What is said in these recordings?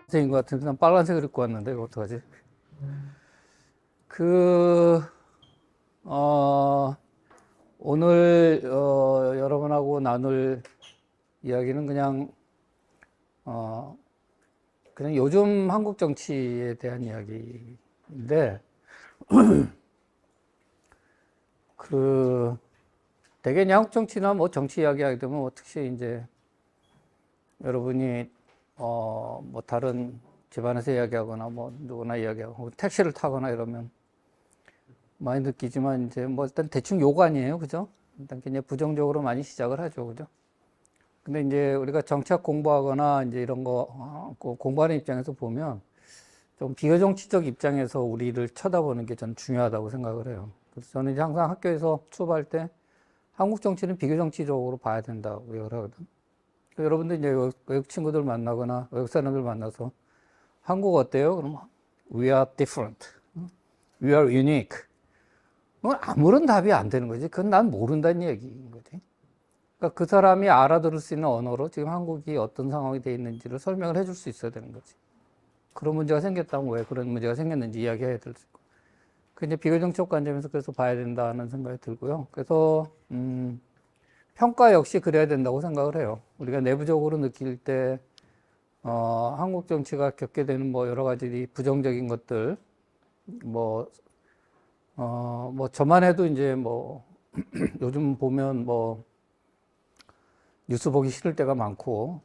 색인 것 같은데 난 빨간색을 입고 왔는데 이거 어떡하지? 그, 어, 오늘 여러분하고 나눌 이야기는 어, 그냥 요즘 한국 정치에 대한 이야기인데 그 대개 한국 정치나 뭐 정치 이야기하게 되면 뭐 특히 이제 여러분이 뭐 다른 집안에서 이야기하거나 뭐 누구나 이야기하고 택시를 타거나 이러면 많이 느끼지만 이제 뭐 일단 대충 욕 아니에요, 그죠? 일단 굉장히 부정적으로 많이 시작을 하죠, 그죠? 근데 이제 우리가 정책 공부하거나 이제 이런 거 공부하는 입장에서 보면 좀 비교정치적 입장에서 우리를 쳐다보는 게 전 중요하다고 생각을 해요. 그래서 저는 이제 항상 학교에서 수업할 때 한국 정치는 비교정치적으로 봐야 된다고 얘기를 하거든. 여러분들 이제 외국 친구들 만나거나 외국 사람들 만나서 한국 어때요? 그러면 we are different, we are unique. 그건 아무런 답이 안 되는 거지. 그건 난 모른다는 얘기인 거지. 그러니까 그 사람이 알아들을 수 있는 언어로 지금 한국이 어떤 상황이 돼 있는지를 설명을 해줄 수 있어야 되는 거지. 그런 문제가 생겼다면 왜 그런 문제가 생겼는지 이야기해야 될 수 있고. 그 이제 비교정책 관점에서 그래서 봐야 된다는 생각이 들고요. 그래서 평가 역시 그래야 된다고 생각을 해요. 우리가 내부적으로 느낄 때 한국 정치가 겪게 되는 뭐 여러 가지 부정적인 것들, 뭐 저만 해도 이제 뭐 요즘 보면 뭐 뉴스 보기 싫을 때가 많고,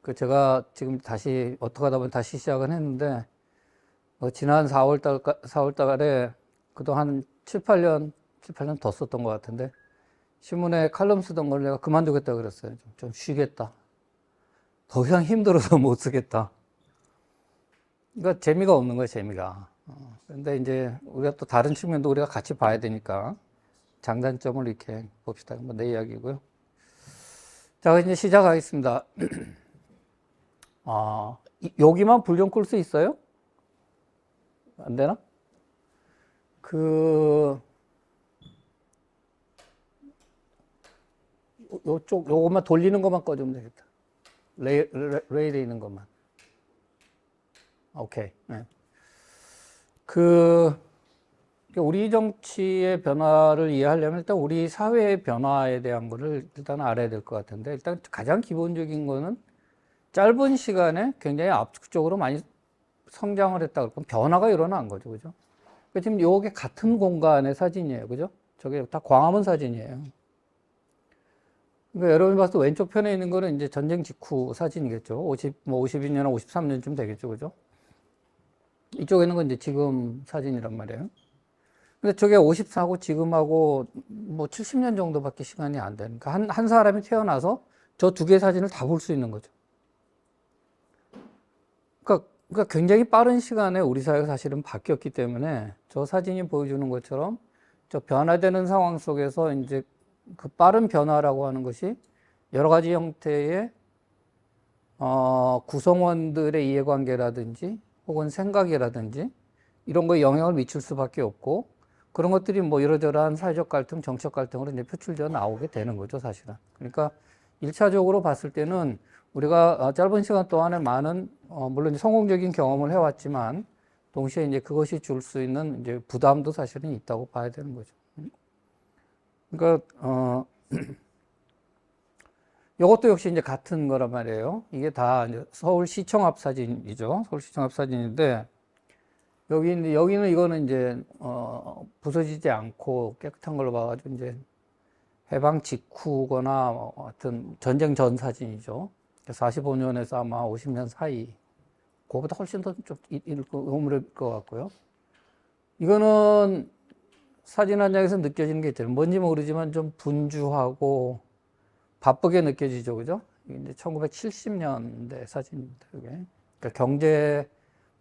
그 제가 지금 다시 어떻게 하다 보니 다시 시작은 했는데, 지난 4월 달에 그동안 7, 8년 더 썼던 것 같은데, 신문에 칼럼 쓰던 걸 내가 그만두겠다 그랬어요. 좀 쉬겠다. 더 이상 힘들어서 못 쓰겠다. 그러니까 재미가 없는 거예요, 재미가. 근데 이제 우리가 또 다른 측면도 우리가 같이 봐야 되니까 장단점을 이렇게 봅시다. 뭐 내 이야기고요. 자, 이제 시작하겠습니다. 여기만 불 좀 끌 수 있어요? 안 되나? 요것만 돌리는 것만 꺼주면 되겠다. 레일에 있는 것만. 오케이. 네. 우리 정치의 변화를 이해하려면 일단 우리 사회의 변화에 대한 거를 일단 알아야 될 것 같은데, 일단 가장 기본적인 거는 짧은 시간에 굉장히 압축적으로 많이 성장을 했다. 그럼 변화가 일어난 거죠. 그죠? 그러니까 지금 요게 같은 공간의 사진이에요. 그죠? 저게 다 광화문 사진이에요. 그러니까 여러분이 봤을 때 왼쪽 편에 있는 거는 이제 전쟁 직후 사진이겠죠. 52년, 53년쯤 되겠죠. 그죠? 이쪽에 있는 건 이제 지금 사진이란 말이에요. 근데 저게 54하고 지금하고 뭐 70년 정도밖에 시간이 안 되니까 한 사람이 태어나서 저 두 개의 사진을 다 볼 수 있는 거죠. 그러니까 굉장히 빠른 시간에 우리 사회가 사실은 바뀌었기 때문에 저 사진이 보여주는 것처럼 저 변화되는 상황 속에서 이제 그 빠른 변화라고 하는 것이 여러 가지 형태의 구성원들의 이해관계라든지 혹은 생각이라든지 이런 거에 영향을 미칠 수밖에 없고, 그런 것들이 뭐 이러저러한 사회적 갈등, 정치적 갈등으로 이제 표출되어 나오게 되는 거죠, 사실은. 그러니까 1차적으로 봤을 때는 우리가 짧은 시간 동안에 많은, 물론 성공적인 경험을 해왔지만, 동시에 이제 그것이 줄 수 있는 이제 부담도 사실은 있다고 봐야 되는 거죠. 그러니까, 이것도 역시 이제 같은 거란 말이에요. 이게 다 이제 서울시청 앞 사진이죠. 서울시청 앞 사진인데, 여기는 이거는 이제, 부서지지 않고 깨끗한 걸로 봐가지고 이제 해방 직후거나 하여튼 전쟁 전 사진이죠. 45년에서 아마 50년 사이. 그거보다 훨씬 더 좀 오물일 것 같고요. 이거는 사진 한 장에서 느껴지는 게 있잖아요. 뭔지 모르지만 좀 분주하고 바쁘게 느껴지죠. 그죠? 이게 이제 1970년대 사진입니다. 이게. 그러니까 경제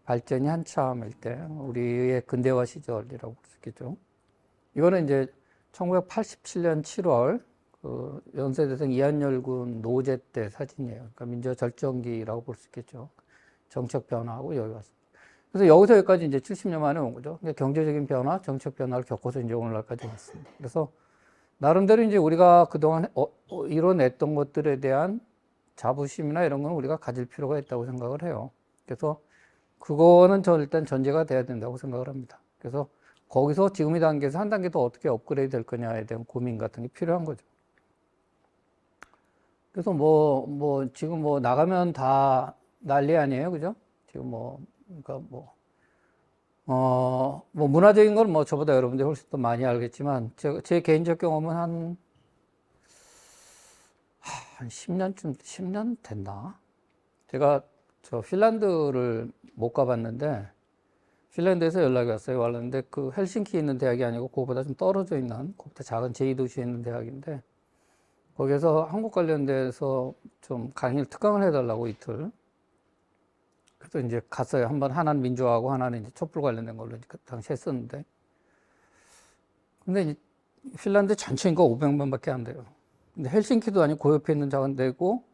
발전이 한참일 때, 우리의 근대화 시절이라고 볼 수 있겠죠. 이거는 이제 1987년 7월, 그 연세대생 이한열군 노제 때 사진이에요. 그러니까 민주화 절정기라고 볼 수 있겠죠. 정책 변화하고 여기 왔습니다. 그래서 여기서 여기까지 이제 70년 만에 온 거죠. 그러니까 경제적인 변화, 정책 변화를 겪어서 이제 오늘날까지 왔습니다. 그래서 나름대로 이제 우리가 그동안 이뤄냈던 것들에 대한 자부심이나 이런 건 우리가 가질 필요가 있다고 생각을 해요. 그래서 그거는 저 일단 전제가 돼야 된다고 생각을 합니다. 그래서 거기서 지금 이 단계에서 한 단계 더 어떻게 업그레이드 될 거냐에 대한 고민 같은 게 필요한 거죠. 그래서 지금 나가면 다 난리 아니에요. 그죠? 지금 그러니까 문화적인 건 저보다 여러분들이 훨씬 더 많이 알겠지만, 제 개인적 경험은 한 10년 됐나? 제가 핀란드를 못 가봤는데, 핀란드에서 연락이 왔는데, 그 헬싱키에 있는 대학이 아니고, 그거보다 좀 떨어져 있는, 그보다 작은 제2도시에 있는 대학인데, 거기서 한국 관련돼서 좀 강의를 특강을 해달라고 이틀. 그래서 이제 갔어요. 한번 하나는 민주화하고 하나는 이제 촛불 관련된 걸로 그 당시 했었는데. 근데 이제 핀란드 전체 인구가 500만밖에 안 돼요. 근데 헬싱키도 아니고 그 옆에 있는 작은 데고,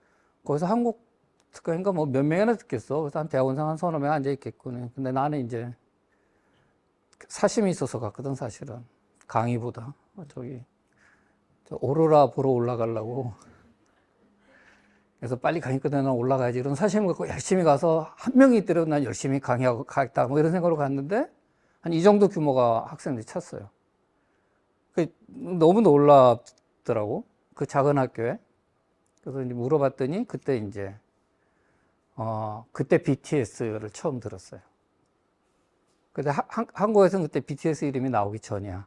거기서 한국 특강인가 몇 명이나 듣겠어. 그래서 한 대학원생 한 서너 명 앉아 있겠군. 근데 나는 이제 사심이 있어서 갔거든, 사실은. 강의보다. 저 오로라 보러 올라가려고. 그래서 빨리 강의 끝내면 올라가야지. 이런 사심을 갖고 열심히 가서 한 명이 있더라도 난 열심히 강의하고 가겠다. 이런 생각으로 갔는데 한 이 정도 규모가 학생들이 찼어요. 너무 놀랍더라고. 그 작은 학교에. 그래서 이제 물어봤더니 그때 BTS를 처음 들었어요. 근데 한국에서는 그때 BTS 이름이 나오기 전이야.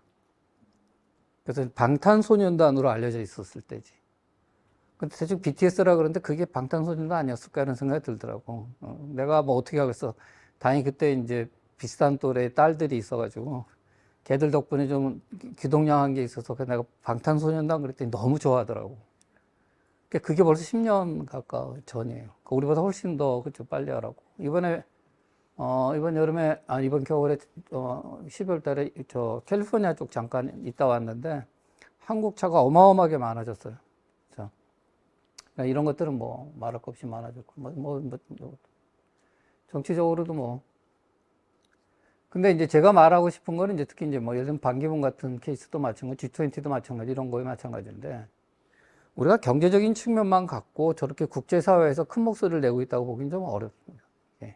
그래서 방탄소년단으로 알려져 있었을 때지. 근데 대충 BTS라 그러는데 그게 방탄소년단 아니었을까 이런 생각이 들더라고. 내가 어떻게 하겠어. 다행히 그때 이제 비슷한 또래의 딸들이 있어가지고 걔들 덕분에 좀 귀동냥한 게 있어서 내가 방탄소년단 그랬더니 너무 좋아하더라고. 그게 벌써 10년 가까운 전이에요. 우리보다 훨씬 더 그쵸 빨리 하라고. 이번 여름에 이번 겨울에 12월 달에 캘리포니아 쪽 잠깐 있다 왔는데 한국 차가 어마어마하게 많아졌어요. 그러니까 이런 것들은 말할 것 없이 많아졌고 정치적으로도 근데 이제 제가 말하고 싶은 거는 이제 특히 이제 예를 들면 반기문 같은 케이스도 마찬가지, G20도 마찬가지, 이런 거에 마찬가지인데 우리가 경제적인 측면만 갖고 저렇게 국제사회에서 큰 목소리를 내고 있다고 보기는 좀 어렵습니다. 예.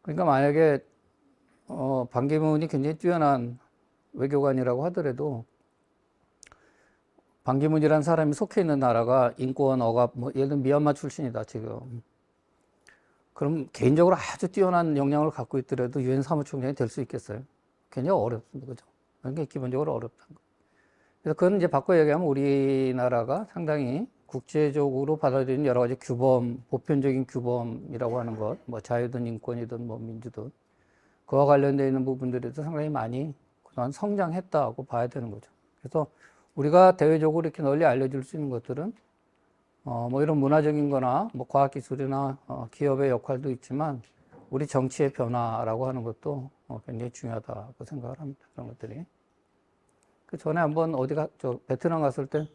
그러니까 만약에 반기문이 굉장히 뛰어난 외교관이라고 하더라도 반기문이라는 사람이 속해 있는 나라가 인권 억압, 예를 들면 미얀마 출신이다, 지금. 그럼 개인적으로 아주 뛰어난 역량을 갖고 있더라도 유엔 사무총장이 될 수 있겠어요? 굉장히 어렵습니다. 그죠? 그게 기본적으로 어렵다는 거. 그래서 그건 이제 바꿔 얘기하면 우리나라가 상당히 국제적으로 받아들이는 여러 가지 규범, 보편적인 규범이라고 하는 것, 자유든 인권이든 민주든, 그와 관련되어 있는 부분들에도 상당히 많이 그동안 성장했다고 봐야 되는 거죠. 그래서 우리가 대외적으로 이렇게 널리 알려줄 수 있는 것들은 이런 문화적인 거나 과학기술이나 기업의 역할도 있지만 우리 정치의 변화라고 하는 것도 굉장히 중요하다고 생각을 합니다. 그런 것들이. 그 전에 한번 베트남 갔을 때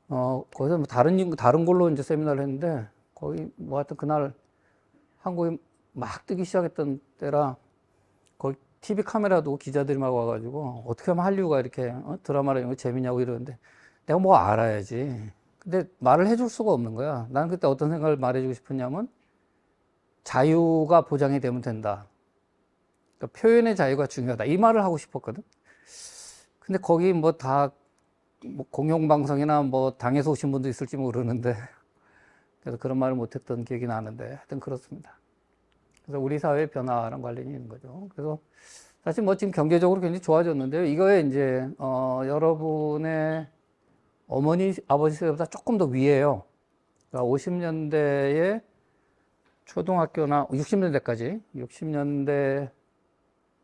거기서 다른 걸로 이제 세미나를 했는데 거기 하여튼 그날 한국이 막 뜨기 시작했던 때라 거기 TV 카메라도 기자들이 막 와가지고 어떻게 하면 한류가 이렇게 드라마를 이런 거 재밌냐고 이러는데 내가 알아야지. 근데 말을 해줄 수가 없는 거야. 나는 그때 어떤 생각을 말해주고 싶었냐면 자유가 보장이 되면 된다. 그러니까 표현의 자유가 중요하다. 이 말을 하고 싶었거든. 근데 거기 공영방송이나 당에서 오신 분도 있을지 모르는데 그래서 그런 말을 못했던 기억이 나는데 하여튼 그렇습니다. 그래서 우리 사회의 변화랑 관련이 있는 거죠. 그래서 사실 지금 경제적으로 굉장히 좋아졌는데요. 이거에 이제 여러분의 어머니, 아버지 세대보다 조금 더 위에요. 그러니까 50년대에 초등학교나 60년대까지,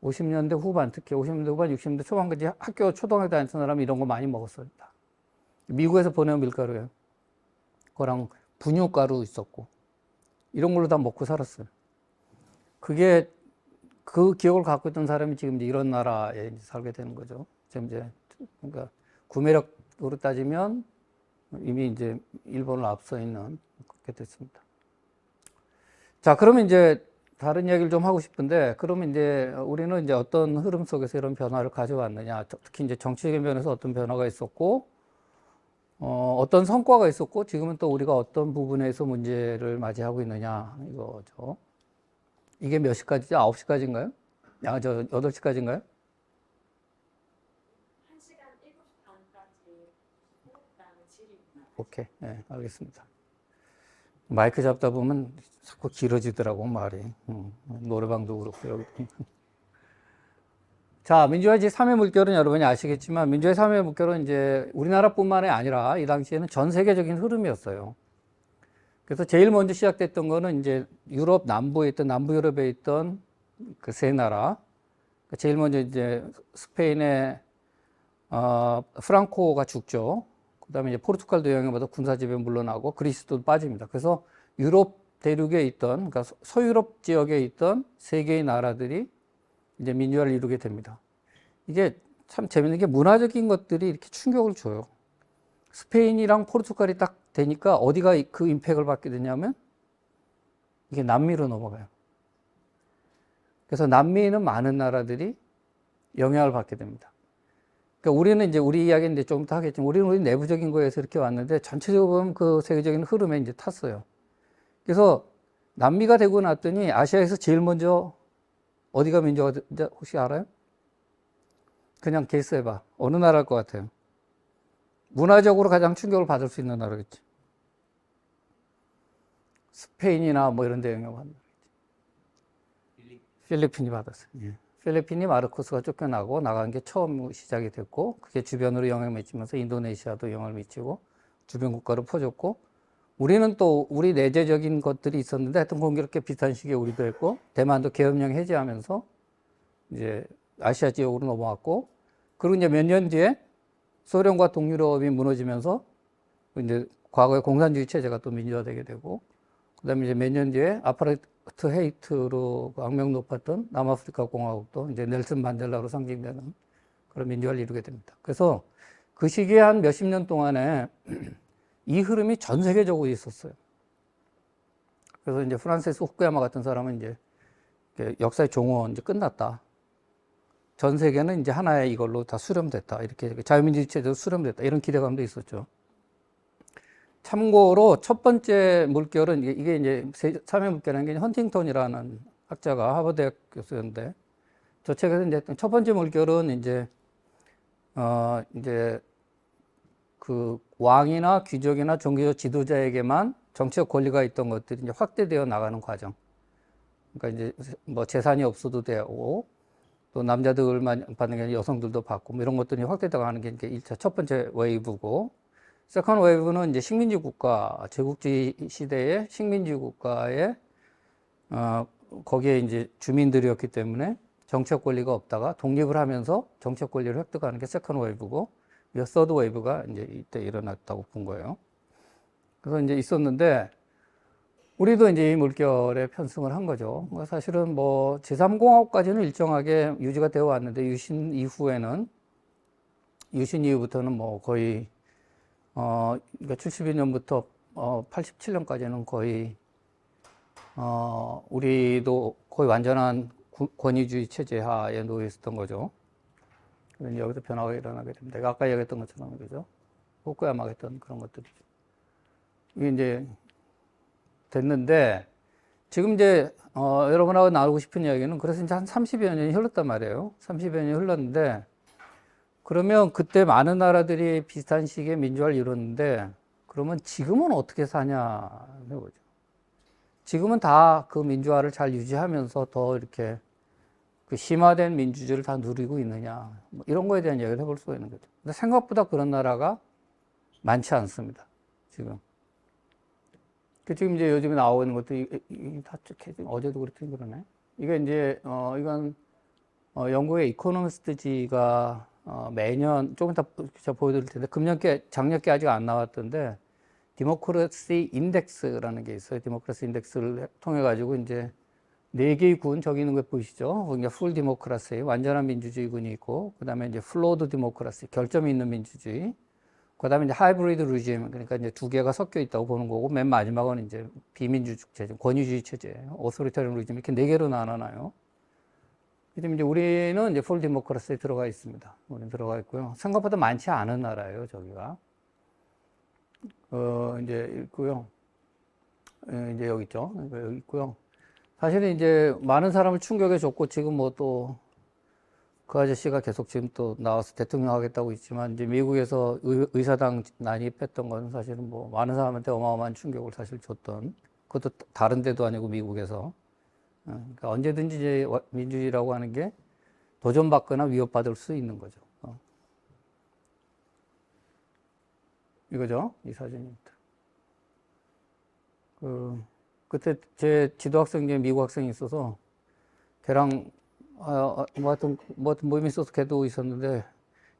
50년대 후반, 특히 50년대 후반, 60년대 초반까지 학교 초등학교 다니던 사람이 이런 거 많이 먹었어요. 미국에서 보내온 밀가루예요. 그거랑 분유가루 있었고 이런 걸로 다 먹고 살았어요. 그게 그 기억을 갖고 있던 사람이 지금 이제 이런 나라에 살게 되는 거죠. 지금 이제 그러니까 구매력으로 따지면 이미 이제 일본을 앞서 있는 그렇게 됐습니다. 자, 그러면 이제 다른 이야기를 좀 하고 싶은데, 그러면 이제 우리는 이제 어떤 흐름 속에서 이런 변화를 가져왔느냐, 특히 이제 정치적인 면에서 어떤 변화가 있었고, 어떤 성과가 있었고 지금은 또 우리가 어떤 부분에서 문제를 맞이하고 있느냐 이거죠. 이게 몇 시까지죠? 9시까지인가요? 저 8시까지인가요? 1시간 7시 반까지 그다음에 질의입니다. 오케이. 네, 알겠습니다. 마이크 잡다 보면 자꾸 길어지더라고, 말이. 노래방도 그렇고, 여기. 자, 민주화의 제3의 물결은 여러분이 아시겠지만, 민주화의 3의 물결은 이제 우리나라뿐만이 아니라 이 당시에는 전 세계적인 흐름이었어요. 그래서 제일 먼저 시작됐던 거는 이제 유럽 남부에 있던, 남부 유럽에 있던 그 세 나라. 제일 먼저 이제 스페인의, 프랑코가 죽죠. 그 다음에 이제 포르투갈도 영향받아 군사지배 물러나고 그리스도 빠집니다. 그래서 유럽 대륙에 있던, 그러니까 서유럽 지역에 있던 세 개의 나라들이 이제 민주화를 이루게 됩니다. 이게 참 재밌는 게 문화적인 것들이 이렇게 충격을 줘요. 스페인이랑 포르투갈이 딱 되니까 어디가 그 임팩을 받게 되냐면 이게 남미로 넘어가요. 그래서 남미에는 많은 나라들이 영향을 받게 됩니다. 그러니까 우리는 이제 우리 이야기는 이제 좀 더 하겠지만 우리 내부적인 거에서 이렇게 왔는데 전체적으로 보면 그 세계적인 흐름에 이제 탔어요. 그래서 남미가 되고 났더니 아시아에서 제일 먼저 어디가 민주화가 혹시 알아요? 그냥 게스해봐. 어느 나라일 것 같아요? 문화적으로 가장 충격을 받을 수 있는 나라겠지. 스페인이나 뭐 이런 데 영향을 받는 나라겠지. 필리핀이 받았어요. 예. 필리핀이 마르코스가 쫓겨나고 나간 게 처음 시작이 됐고 그게 주변으로 영향을 미치면서 인도네시아도 영향을 미치고 주변 국가로 퍼졌고 우리는 또 우리 내재적인 것들이 있었는데 하여튼 공교롭게 비슷한 시기에 우리도 했고 대만도 계엄령 해제하면서 이제 아시아 지역으로 넘어왔고 그리고 이제 몇 년 뒤에 소련과 동유럽이 무너지면서 이제 과거의 공산주의 체제가 또 민주화되게 되고 그다음에 이제 몇 년 뒤에 아파르트 헤이트로 악명 높았던 남아프리카 공화국도 이제 넬슨 만델라로 상징되는 그런 민주화를 이루게 됩니다. 그래서 그 시기에 한 몇십 년 동안에 이 흐름이 전 세계적으로 있었어요. 그래서 이제 프란시스 후쿠야마 같은 사람은 이제 역사의 종언 이제 끝났다. 전 세계는 이제 하나의 이걸로 다 수렴됐다. 이렇게 자유민주주의 체제도 수렴됐다. 이런 기대감도 있었죠. 참고로 첫 번째 물결은 이게 이제 3의 물결이라는 게 헌팅턴이라는 학자가 하버드대학 교수였는데 저 책에서 이제 첫 번째 물결은 이제 그 왕이나 귀족이나 종교적 지도자에게만 정치적 권리가 있던 것들이 이제 확대되어 나가는 과정. 그러니까 이제 뭐 재산이 없어도 되고 또 남자들만 받는 게 아니라 여성들도 받고 뭐 이런 것들이 확대되어 가는 게 1차 첫 번째 웨이브고 세컨드 웨이브는 이제 식민지 국가, 제국주의 시대의 식민지 국가에 거기에 이제 주민들이었기 때문에 정치적 권리가 없다가 독립을 하면서 정치적 권리를 획득하는 게 세컨드 웨이브고 서드 웨이브가 이제 이때 일어났다고 본 거예요. 그래서 이제 있었는데 우리도 이제 이 물결에 편승을 한 거죠. 사실은 뭐 제3공화국까지는 일정하게 유지가 되어 왔는데 유신 이후부터는 뭐 거의 그러니까 72년부터 87년까지는 거의 우리도 거의 완전한 권위주의 체제 하에 놓여 있었던 거죠. 그래서 여기서 변화가 일어나게 됩니다. 내가 아까 얘기했던 것처럼 그죠? 후쿠야마가 했던 그런 것들이죠. 이게 이제 됐는데 지금 이제 여러분하고 나누고 싶은 이야기는 그래서 이제 한 30여 년이 흘렀단 말이에요. 30여 년이 흘렀는데 그러면 그때 많은 나라들이 비슷한 시기에 민주화를 이뤘는데 그러면 지금은 어떻게 사냐는 거죠. 지금은 다 그 민주화를 잘 유지하면서 더 이렇게 그 심화된 민주주의를 다 누리고 있느냐 뭐 이런 거에 대한 이야기를 해볼 수가 있는 거죠. 근데 생각보다 그런 나라가 많지 않습니다. 지금. 지금 이제 요즘에 나오고 있는 것도 다 어제도 그랬더니 그러네. 이게 이제 이건 영국의 이코노미스트지가 매년 조금 이따 제가 보여드릴 텐데 작년께 아직 안 나왔던데 디모크라시 인덱스라는 게 있어요. 디모크라시 인덱스를 통해 가지고 이제 네 개의 군 저기 있는 거 보이시죠? 그러니까 풀 디모크라시 완전한 민주주의 군이 있고 그다음에 이제 플로우드 디모크라시 결점이 있는 민주주의 그다음에 이제 하이브리드 루짐 그러니까 이제 두 개가 섞여 있다고 보는 거고 맨 마지막은 이제 비민주주의 체제, 권위주의 체제, 오토리타리언 루짐 이렇게 네 개로 나눠놔요. 그다음에 이제 우리는 이제 풀 디모크라시에 들어가 있습니다. 우리는 들어가 있고요. 생각보다 많지 않은 나라예요, 저기가. 이제 있고요. 이제 여기 있죠. 여기 있고요. 사실은 이제 많은 사람을 충격에 줬고 지금 뭐 또 그 아저씨가 계속 지금 또 나와서 대통령 하겠다고 있지만 이제 미국에서 의사당 난입했던 건 사실은 뭐 많은 사람한테 어마어마한 충격을 사실 줬던 그것도 다른 데도 아니고 미국에서 그러니까 언제든지 이제 민주주의라고 하는 게 도전받거나 위협받을 수 있는 거죠. 이거죠. 이 사진입니다. 그때 제 지도학생 중에 미국 학생이 있어서 걔랑 뭐 하여튼 모임이 있어서 걔도 있었는데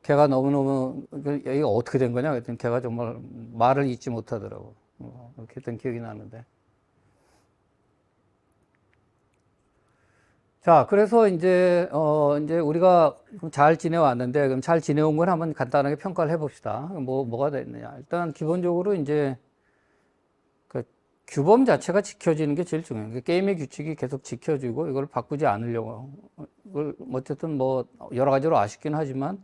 걔가 너무너무 이거 어떻게 된 거냐 그랬더니 걔가 정말 말을 잊지 못하더라고. 그렇게 했던 기억이 나는데. 자, 그래서 이제 우리가 잘 지내왔는데, 그럼 잘 지내온 걸 한번 간단하게 평가를 해봅시다. 뭐가 됐느냐. 일단, 기본적으로 이제, 그 규범 자체가 지켜지는 게 제일 중요해요. 게임의 규칙이 계속 지켜지고, 이걸 바꾸지 않으려고. 이걸, 어쨌든 뭐, 여러 가지로 아쉽긴 하지만,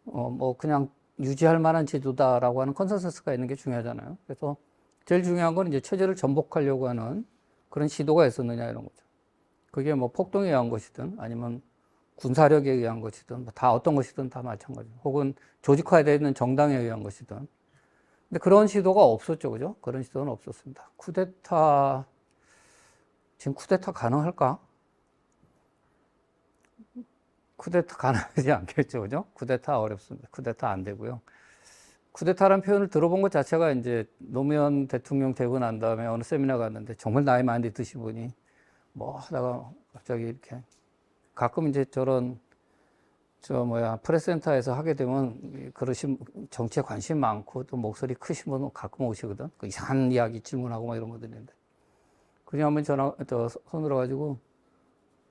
뭐, 그냥 유지할 만한 제도다라고 하는 컨센서스가 있는 게 중요하잖아요. 그래서, 제일 중요한 건 이제 체제를 전복하려고 하는 그런 시도가 있었느냐, 이런 거죠. 그게 뭐 폭동에 의한 것이든 아니면 군사력에 의한 것이든 다 어떤 것이든 다 마찬가지고 혹은 조직화되어 있는 정당에 의한 것이든 근데 그런 시도가 없었죠. 그죠? 그런 시도는 없었습니다. 지금 쿠데타 가능할까? 쿠데타 가능하지 않겠죠. 그죠? 쿠데타 어렵습니다. 쿠데타 안 되고요. 쿠데타라는 표현을 들어본 것 자체가 이제 노무현 대통령 되고 난 다음에 어느 세미나 갔는데 정말 나이 많이 드신 분이 뭐 하다가 갑자기 이렇게 가끔 이제 저런 프레스센터에서 하게 되면 그러신 정치에 관심 많고 또 목소리 크신 분 가끔 오시거든. 그 이상한 이야기 질문하고 막 이런 것들이 있는데 그냥 한번 손으로 가지고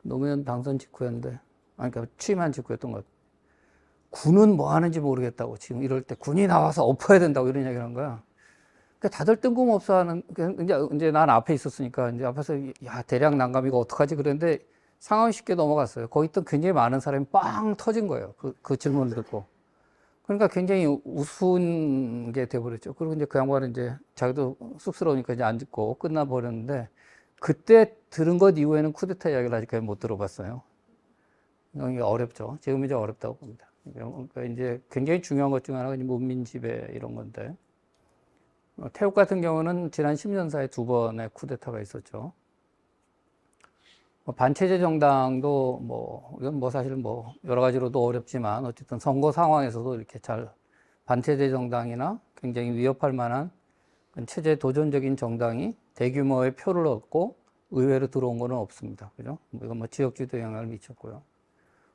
노무현 당선 직후였는데 그러니까 취임한 직후였던 것 같아요. 군은 뭐 하는지 모르겠다고 지금 이럴 때 군이 나와서 엎어야 된다고 이런 이야기를 한 거야. 그러니까 다들 뜬금없어 하는, 이제 난 앞에 있었으니까, 이제 앞에서, 야, 대략 난감이고 어떡하지? 그랬는데 상황이 쉽게 넘어갔어요. 거기 있던 굉장히 많은 사람이 빵 터진 거예요. 그 질문을 듣고. 그러니까 굉장히 우스운 게 돼버렸죠. 그리고 이제 그 양반은 이제 자기도 쑥스러우니까 이제 안 듣고 끝나버렸는데, 그때 들은 것 이후에는 쿠데타 이야기를 아직까지 못 들어봤어요. 이게 어렵죠. 지금 이제 어렵다고 봅니다. 그러니까 이제 굉장히 중요한 것 중 하나가 문민 지배 이런 건데, 태국 같은 경우는 지난 10년 사이에 2번의 쿠데타가 있었죠. 반체제 정당도 이건 사실 여러 가지로도 어렵지만 어쨌든 선거 상황에서도 이렇게 반체제 정당이나 굉장히 위협할 만한 체제 도전적인 정당이 대규모의 표를 얻고 의회로 들어온 거는 없습니다. 그죠? 이건 지역주의도 영향을 미쳤고요.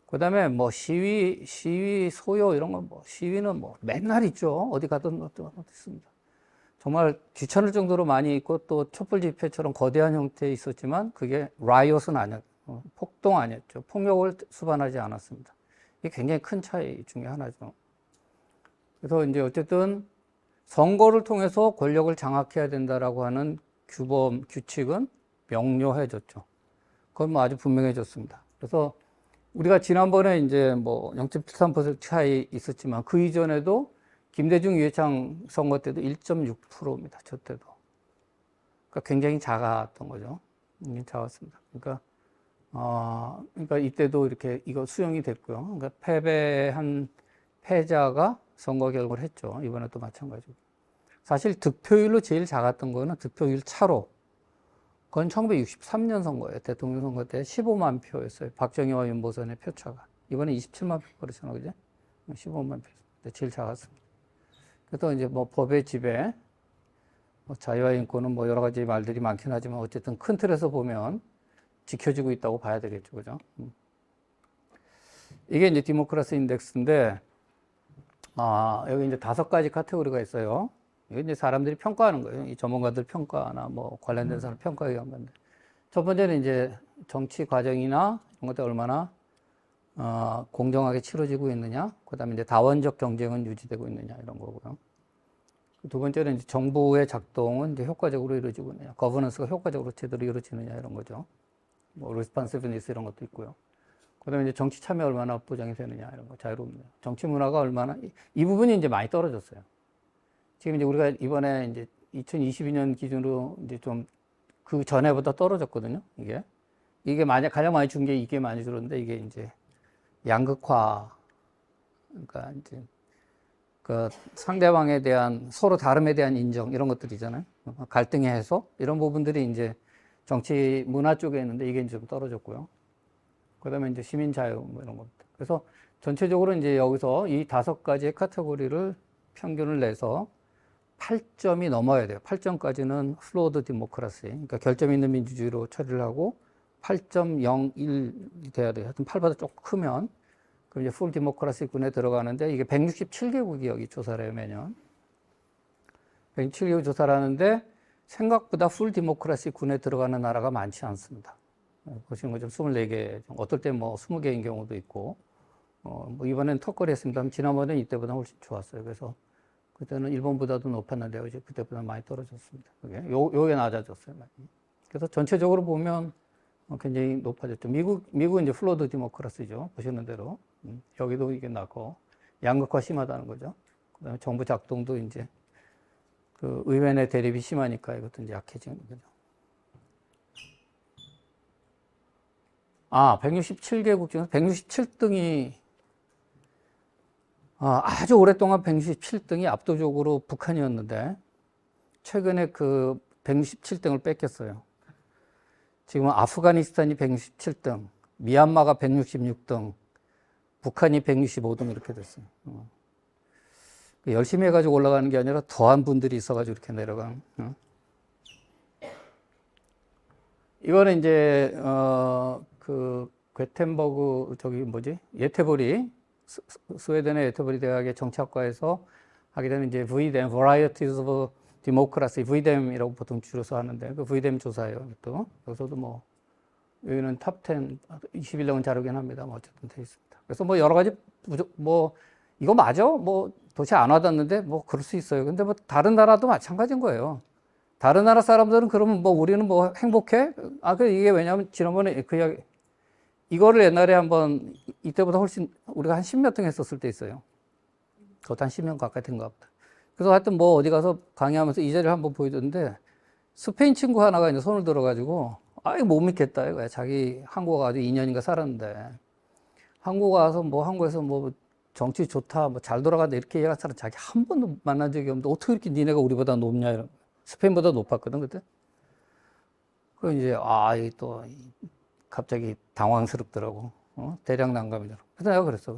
그 다음에 시위 소요 이런 건 시위는 맨날 있죠. 어디 가든 있습니다. 정말 귀찮을 정도로 많이 있고 또 촛불 집회처럼 거대한 형태에 있었지만 그게 라이엇은 아니었죠. 폭동 아니었죠. 폭력을 수반하지 않았습니다. 이게 굉장히 큰 차이 중에 하나죠. 그래서 이제 어쨌든 선거를 통해서 권력을 장악해야 된다라고 하는 규칙은 명료해졌죠. 그건 아주 분명해졌습니다. 그래서 우리가 지난번에 이제 0.73% 차이 있었지만 그 이전에도 김대중 이회창 선거 때도 1.6%입니다. 저 때도. 그러니까 굉장히 작았던 거죠. 작았습니다. 그러니까 이때도 이렇게 이거 수용이 됐고요. 그러니까 패배한 패자가 선거 결과를 했죠. 이번에도 마찬가지고. 사실 득표율로 제일 작았던 거는 득표율 차로. 그건 1963년 선거예요. 대통령 선거 때 15만 표였어요. 박정희와 윤보선의 표차가. 이번에 27만 표 그렇잖아요. 그죠? 15만 표. 제일 작았습니다. 그래서 이제 법의 지배, 자유와 인권은 여러 가지 말들이 많긴 하지만 어쨌든 큰 틀에서 보면 지켜지고 있다고 봐야 되겠죠. 그죠? 이게 이제 디모크라시 인덱스인데, 여기 이제 5가지 카테고리가 있어요. 이게 이제 사람들이 평가하는 거예요. 이 전문가들 평가나 관련된 사람 평가에 의한 건데. 첫 번째는 이제 정치 과정이나 이런 것들 얼마나 공정하게 치러지고 있느냐. 그 다음에 이제 다원적 경쟁은 유지되고 있느냐. 이런 거고요. 두 번째는 이제 정부의 작동은 이제 효과적으로 이루어지고 있느냐. 거버넌스가 효과적으로 제대로 이루어지느냐. 이런 거죠. 리스폰시브니스 이런 것도 있고요. 그 다음에 이제 정치 참여 얼마나 보장이 되느냐. 이런 거. 자유롭느냐. 정치 문화가 얼마나, 이 부분이 이제 많이 떨어졌어요. 지금 이제 우리가 이번에 이제 2022년 기준으로 이제 좀 그 전에보다 떨어졌거든요. 이게 만약 가장 많이 준 게 이게 많이 줄었는데 이게 이제 양극화, 그러니까 이제 그 상대방에 대한 서로 다름에 대한 인정 이런 것들이잖아요. 갈등의 해소 이런 부분들이 이제 정치 문화 쪽에 있는데 이게 좀 떨어졌고요. 그다음에 이제 시민 자유 뭐 이런 것들. 그래서 전체적으로 이제 여기서 이 5가지의 카테고리를 평균을 내서 8점이 넘어야 돼요. 8점까지는 플로우드 디모크라시, 그러니까 결점 있는 민주주의로 처리를 하고 8.01이 돼야 돼요. 하여튼 8보다 조금 크면 그럼 이제 풀 디모크라시군에 들어가는데 이게 167개국이 여기 조사를 해요, 매년. 167개국 조사를 하는데 생각보다 풀 디모크라시군에 들어가는 나라가 많지 않습니다. 보시는 것처럼 24개, 어떨 때 뭐 20개인 경우도 있고, 뭐 이번엔 턱걸이 했습니다. 지난번에는 이때보다 훨씬 좋았어요. 그래서 그때는 일본보다도 높았는데 이제 그때보다 많이 떨어졌습니다. 요게 낮아졌어요. 많이. 그래서 전체적으로 보면 굉장히 높아졌죠. 미국은 이제 플로드 디모크라시죠. 보시는 대로. 여기도 이게 낮고, 양극화 심하다는 거죠. 그 다음에 정부 작동도 이제 그 의회 내 대립이 심하니까 이것도 이제 약해지는 거죠. 167개국 중에서 167등이, 아주 오랫동안 167등이 압도적으로 북한이었는데, 최근에 그 167등을 뺏겼어요. 지금은 아프가니스탄이 167등, 미얀마가 166등, 북한이 165등 이렇게 됐어요. 열심히 해가지고 올라가는 게 아니라 더한 분들이 있어가지고 이렇게 내려간. 이거는 이제, 그, 괴텐버그, 예테보리, 스웨덴의 예테보리 대학의 정치학과에서 하게 되는 이제 VDEM, Varieties of Democracy, VDEM이라고 보통 줄여서 하는데, 그 VDEM 조사예요. 또. 여기서도 뭐, 여기는 탑 10, 21년 자료긴 합니다. 뭐, 어쨌든 돼 있습니다. 그래서 뭐, 여러 가지, 뭐, 이거 맞아? 뭐, 도대체 안 와닿는데, 뭐, 그럴 수 있어요. 근데 뭐, 다른 나라도 마찬가지인 거예요. 다른 나라 사람들은 그러면 뭐, 우리는 뭐, 행복해? 이게 왜냐면, 지난번에 그 이야기, 이거를 옛날에 한번, 이때보다 훨씬, 우리가 한 10몇 등 했었을 때 있어요. 그것도 한 10년 가까이 된가 보다. 그래서 하여튼 뭐, 어디 가서 강의하면서 이 자리를 한번 보여줬는데, 스페인 친구 하나가 이제 손을 들어가지고, 이거 못 믿겠다. 이거야. 자기 한국 와가지고 2년인가 살았는데, 한국 와서 뭐, 한국에서 뭐, 정치 좋다, 뭐, 잘 돌아간다, 이렇게 얘기할 사람 자기 한 번도 만난 적이 없는데, 어떻게 이렇게 니네가 우리보다 높냐, 이런. 스페인보다 높았거든, 그때. 그 이제, 이게 또, 갑자기 당황스럽더라고. 대량 난감이더라고. 그래서 내가 그랬어.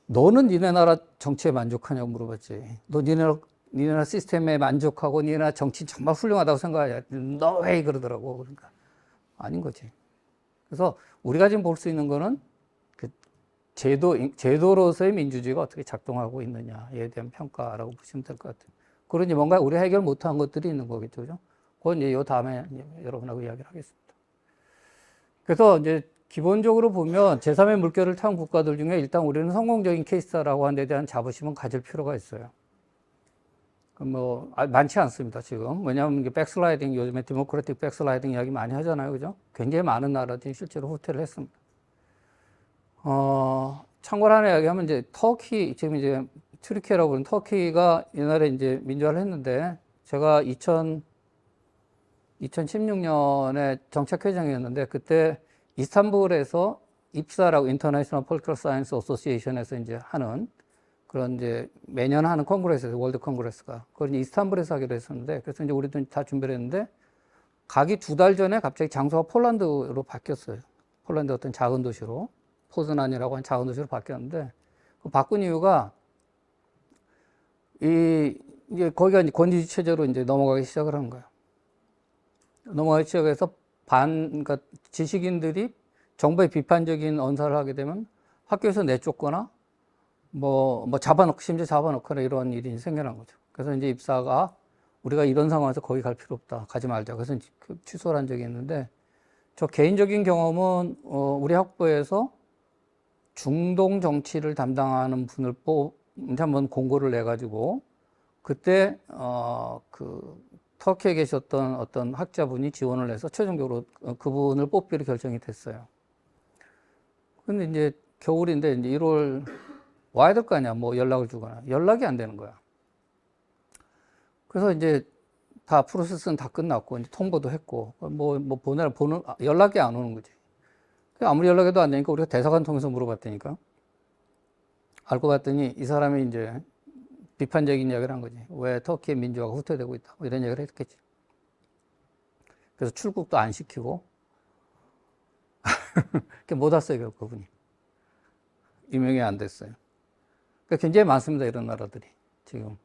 너는 니네 나라 정치에 만족하냐고 물어봤지. 너 니네 나라 시스템에 만족하고 니네 나라 정치 정말 훌륭하다고 생각하냐. 너 왜 그러더라고. 그러니까. 아닌 거지. 그래서 우리가 지금 볼 수 있는 거는 그 제도로서의 민주주의가 어떻게 작동하고 있느냐에 대한 평가라고 보시면 될 것 같아요. 그런 이제 뭔가 우리 해결 못한 것들이 있는 거겠죠. 그죠? 그건 이제 요 다음에 여러분하고 이야기를 하겠습니다. 그래서 이제 기본적으로 보면 제3의 물결을 탄 국가들 중에 일단 우리는 성공적인 케이스라고 하는 데 대한 자부심은 가질 필요가 있어요. 뭐, 많지 않습니다, 지금. 왜냐하면 이게 백슬라이딩, 요즘에 디모크래틱 백슬라이딩 이야기 많이 하잖아요. 그죠? 굉장히 많은 나라들이 실제로 후퇴를 했습니다. 참고로 하나 이야기하면 이제 터키, 지금 이제 튀르키예라고 부르는 터키가 옛날에 이제 민주화를 했는데 제가 2016년에 정책회장이었는데 그때 이스탄불에서 입사라고 인터내셔널 폴리티컬 사이언스 어소시에이션에서 이제 하는 그런 이제 매년 하는 콩그레스에서 월드 콩그레스가 그걸 이제 이스탄불에서 하기로 했었는데 그래서 이제 우리도 다 준비를 했는데 가기 2달 전에 갑자기 장소가 폴란드로 바뀌었어요. 폴란드 어떤 작은 도시로 포즈난이라고 하는 작은 도시로 바뀌었는데 그 바꾼 이유가 이제 거기가 이제 권위주의 체제로 이제 넘어가기 시작을 한 거예요. 넘어가기 시작해서 그러니까 지식인들이 정부의 비판적인 언사를 하게 되면 학교에서 내쫓거나 심지어 잡아놓거나 이런 일이 생겨난 거죠. 그래서 이제 입사가 우리가 이런 상황에서 거기 갈 필요 없다. 가지 말자. 그래서 취소를 한 적이 있는데 저 개인적인 경험은 우리 학부에서 중동 정치를 담당하는 분을 한번 공고를 내가지고 그때 터키에 계셨던 어떤 학자분이 지원을 해서 최종적으로 그분을 뽑기로 결정이 됐어요. 근데 이제 겨울인데 이제 1월 와야 될 거 아니야. 뭐 연락을 주거나. 연락이 안 되는 거야. 그래서 이제 다 프로세스는 다 끝났고 이제 통보도 했고 보는 연락이 안 오는 거지. 아무리 연락해도 안 되니까 우리가 대사관 통해서 물어봤다니까. 알고 봤더니 이 사람이 이제 비판적인 이야기를 한 거지. 왜 터키의 민주화가 후퇴되고 있다. 뭐 이런 얘기를 했겠지. 그래서 출국도 안 시키고 못 왔어요, 결국 그분이. 임명이 안 됐어요. 그러니까 굉장히 많습니다, 이런 나라들이 지금.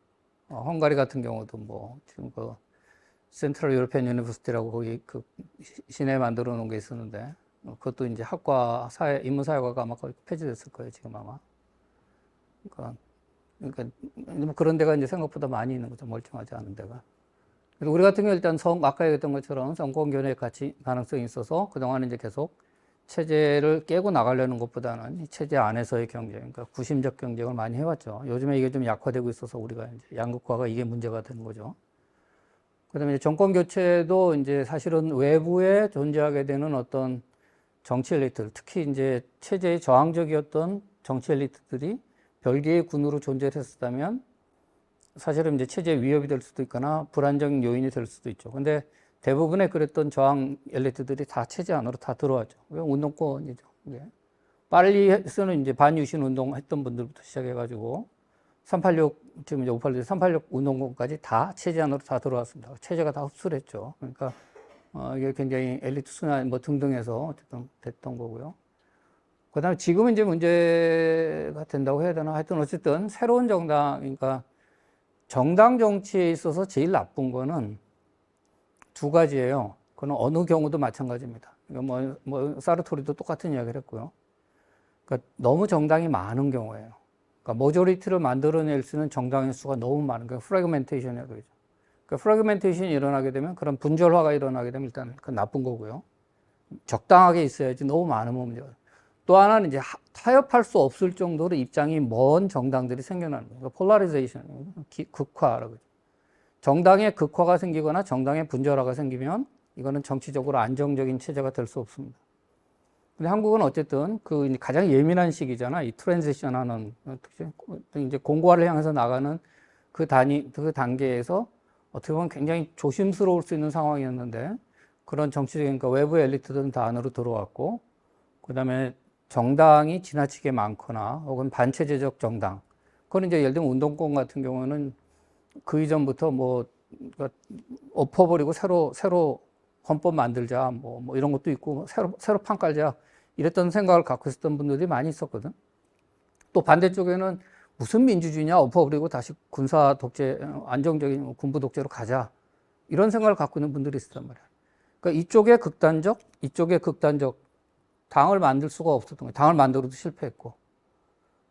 헝가리 같은 경우도 뭐 지금 그 센트럴 유로피안 유니버시티라고 거기 그 시내에 만들어 놓은 게 있었는데 그것도 이제 학과 인문사회과가 아마 거의 폐지됐을 거예요, 지금 아마. 그러니까 뭐 그런 데가 이제 생각보다 많이 있는 거죠, 멀쩡하지 않은 데가. 그래서 우리 같은 경우 일단 아까 얘기했던 것처럼 정권 교체 가능성이 있어서 그동안 이제 계속 체제를 깨고 나가려는 것보다는 이 체제 안에서의 경쟁, 그러니까 구심적 경쟁을 많이 해왔죠. 요즘에 이게 좀 약화되고 있어서 우리가 이제 양극화가 이게 문제가 되는 거죠. 그다음에 이제 정권 교체도 이제 사실은 외부에 존재하게 되는 어떤 정치 엘리트들, 특히 이제 체제에 저항적이었던 정치 엘리트들이 별개의 군으로 존재했었다면 사실은 이제 체제에 위협이 될 수도 있거나 불안정 요인이 될 수도 있죠. 근데 대부분의 그랬던 저항 엘리트들이 다 체제 안으로 다 들어왔죠. 운동권이죠. 빨리에서는 이제 반유신 운동 했던 분들부터 시작해가지고 386, 지금 이제 586, 386 운동권까지 다 체제 안으로 다 들어왔습니다. 체제가 다 흡수를 했죠. 그러니까, 이게 굉장히 엘리트 순환 뭐 등등해서 어쨌든 됐던 거고요. 그 다음에 지금은 이제 문제가 된다고 해야 되나? 하여튼 어쨌든 새로운 정당, 그러니까 정당 정치에 있어서 제일 나쁜 거는 두 가지예요. 그건 어느 경우도 마찬가지입니다. 그러니까 사르토리도 똑같은 이야기를 했고요. 그러니까 너무 정당이 많은 경우예요. 그러니까 모조리티를 만들어낼 수 있는 정당의 수가 너무 많은 거예요. 프래그멘테이션이라고 그러죠. 그러니까 프래그멘테이션이 일어나게 되면 그런 분절화가 일어나게 되면 일단 그건 나쁜 거고요. 적당하게 있어야지 너무 많으면 문제가. 또 하나는 이제 타협할 수 없을 정도로 입장이 먼 정당들이 생겨나는 거예요. 그러니까 폴라리제이션, 극화라고 그러죠. 정당의 극화가 생기거나 정당의 분절화가 생기면 이거는 정치적으로 안정적인 체제가 될 수 없습니다. 근데 한국은 어쨌든 그 가장 예민한 시기잖아. 이 트랜지션 하는, 이제 공고화를 향해서 나가는 그 단계에서 어떻게 보면 굉장히 조심스러울 수 있는 상황이었는데 그런 정치적인, 그러니까 외부 엘리트들은 다 안으로 들어왔고, 그 다음에 정당이 지나치게 많거나 혹은 반체제적 정당. 그건 이제 예를 들면 운동권 같은 경우는 그 이전부터 엎어버리고 새로 헌법 만들자 뭐 이런 것도 있고 새로 판 깔자 이랬던 생각을 갖고 있었던 분들이 많이 있었거든. 또 반대쪽에는 무슨 민주주의냐, 엎어버리고 다시 군사 독재, 안정적인 군부 독재로 가자 이런 생각을 갖고 있는 분들이 있었단 말이야. 그러니까 이쪽에 극단적 당을 만들 수가 없었던 거예요. 당을 만들어도 실패했고.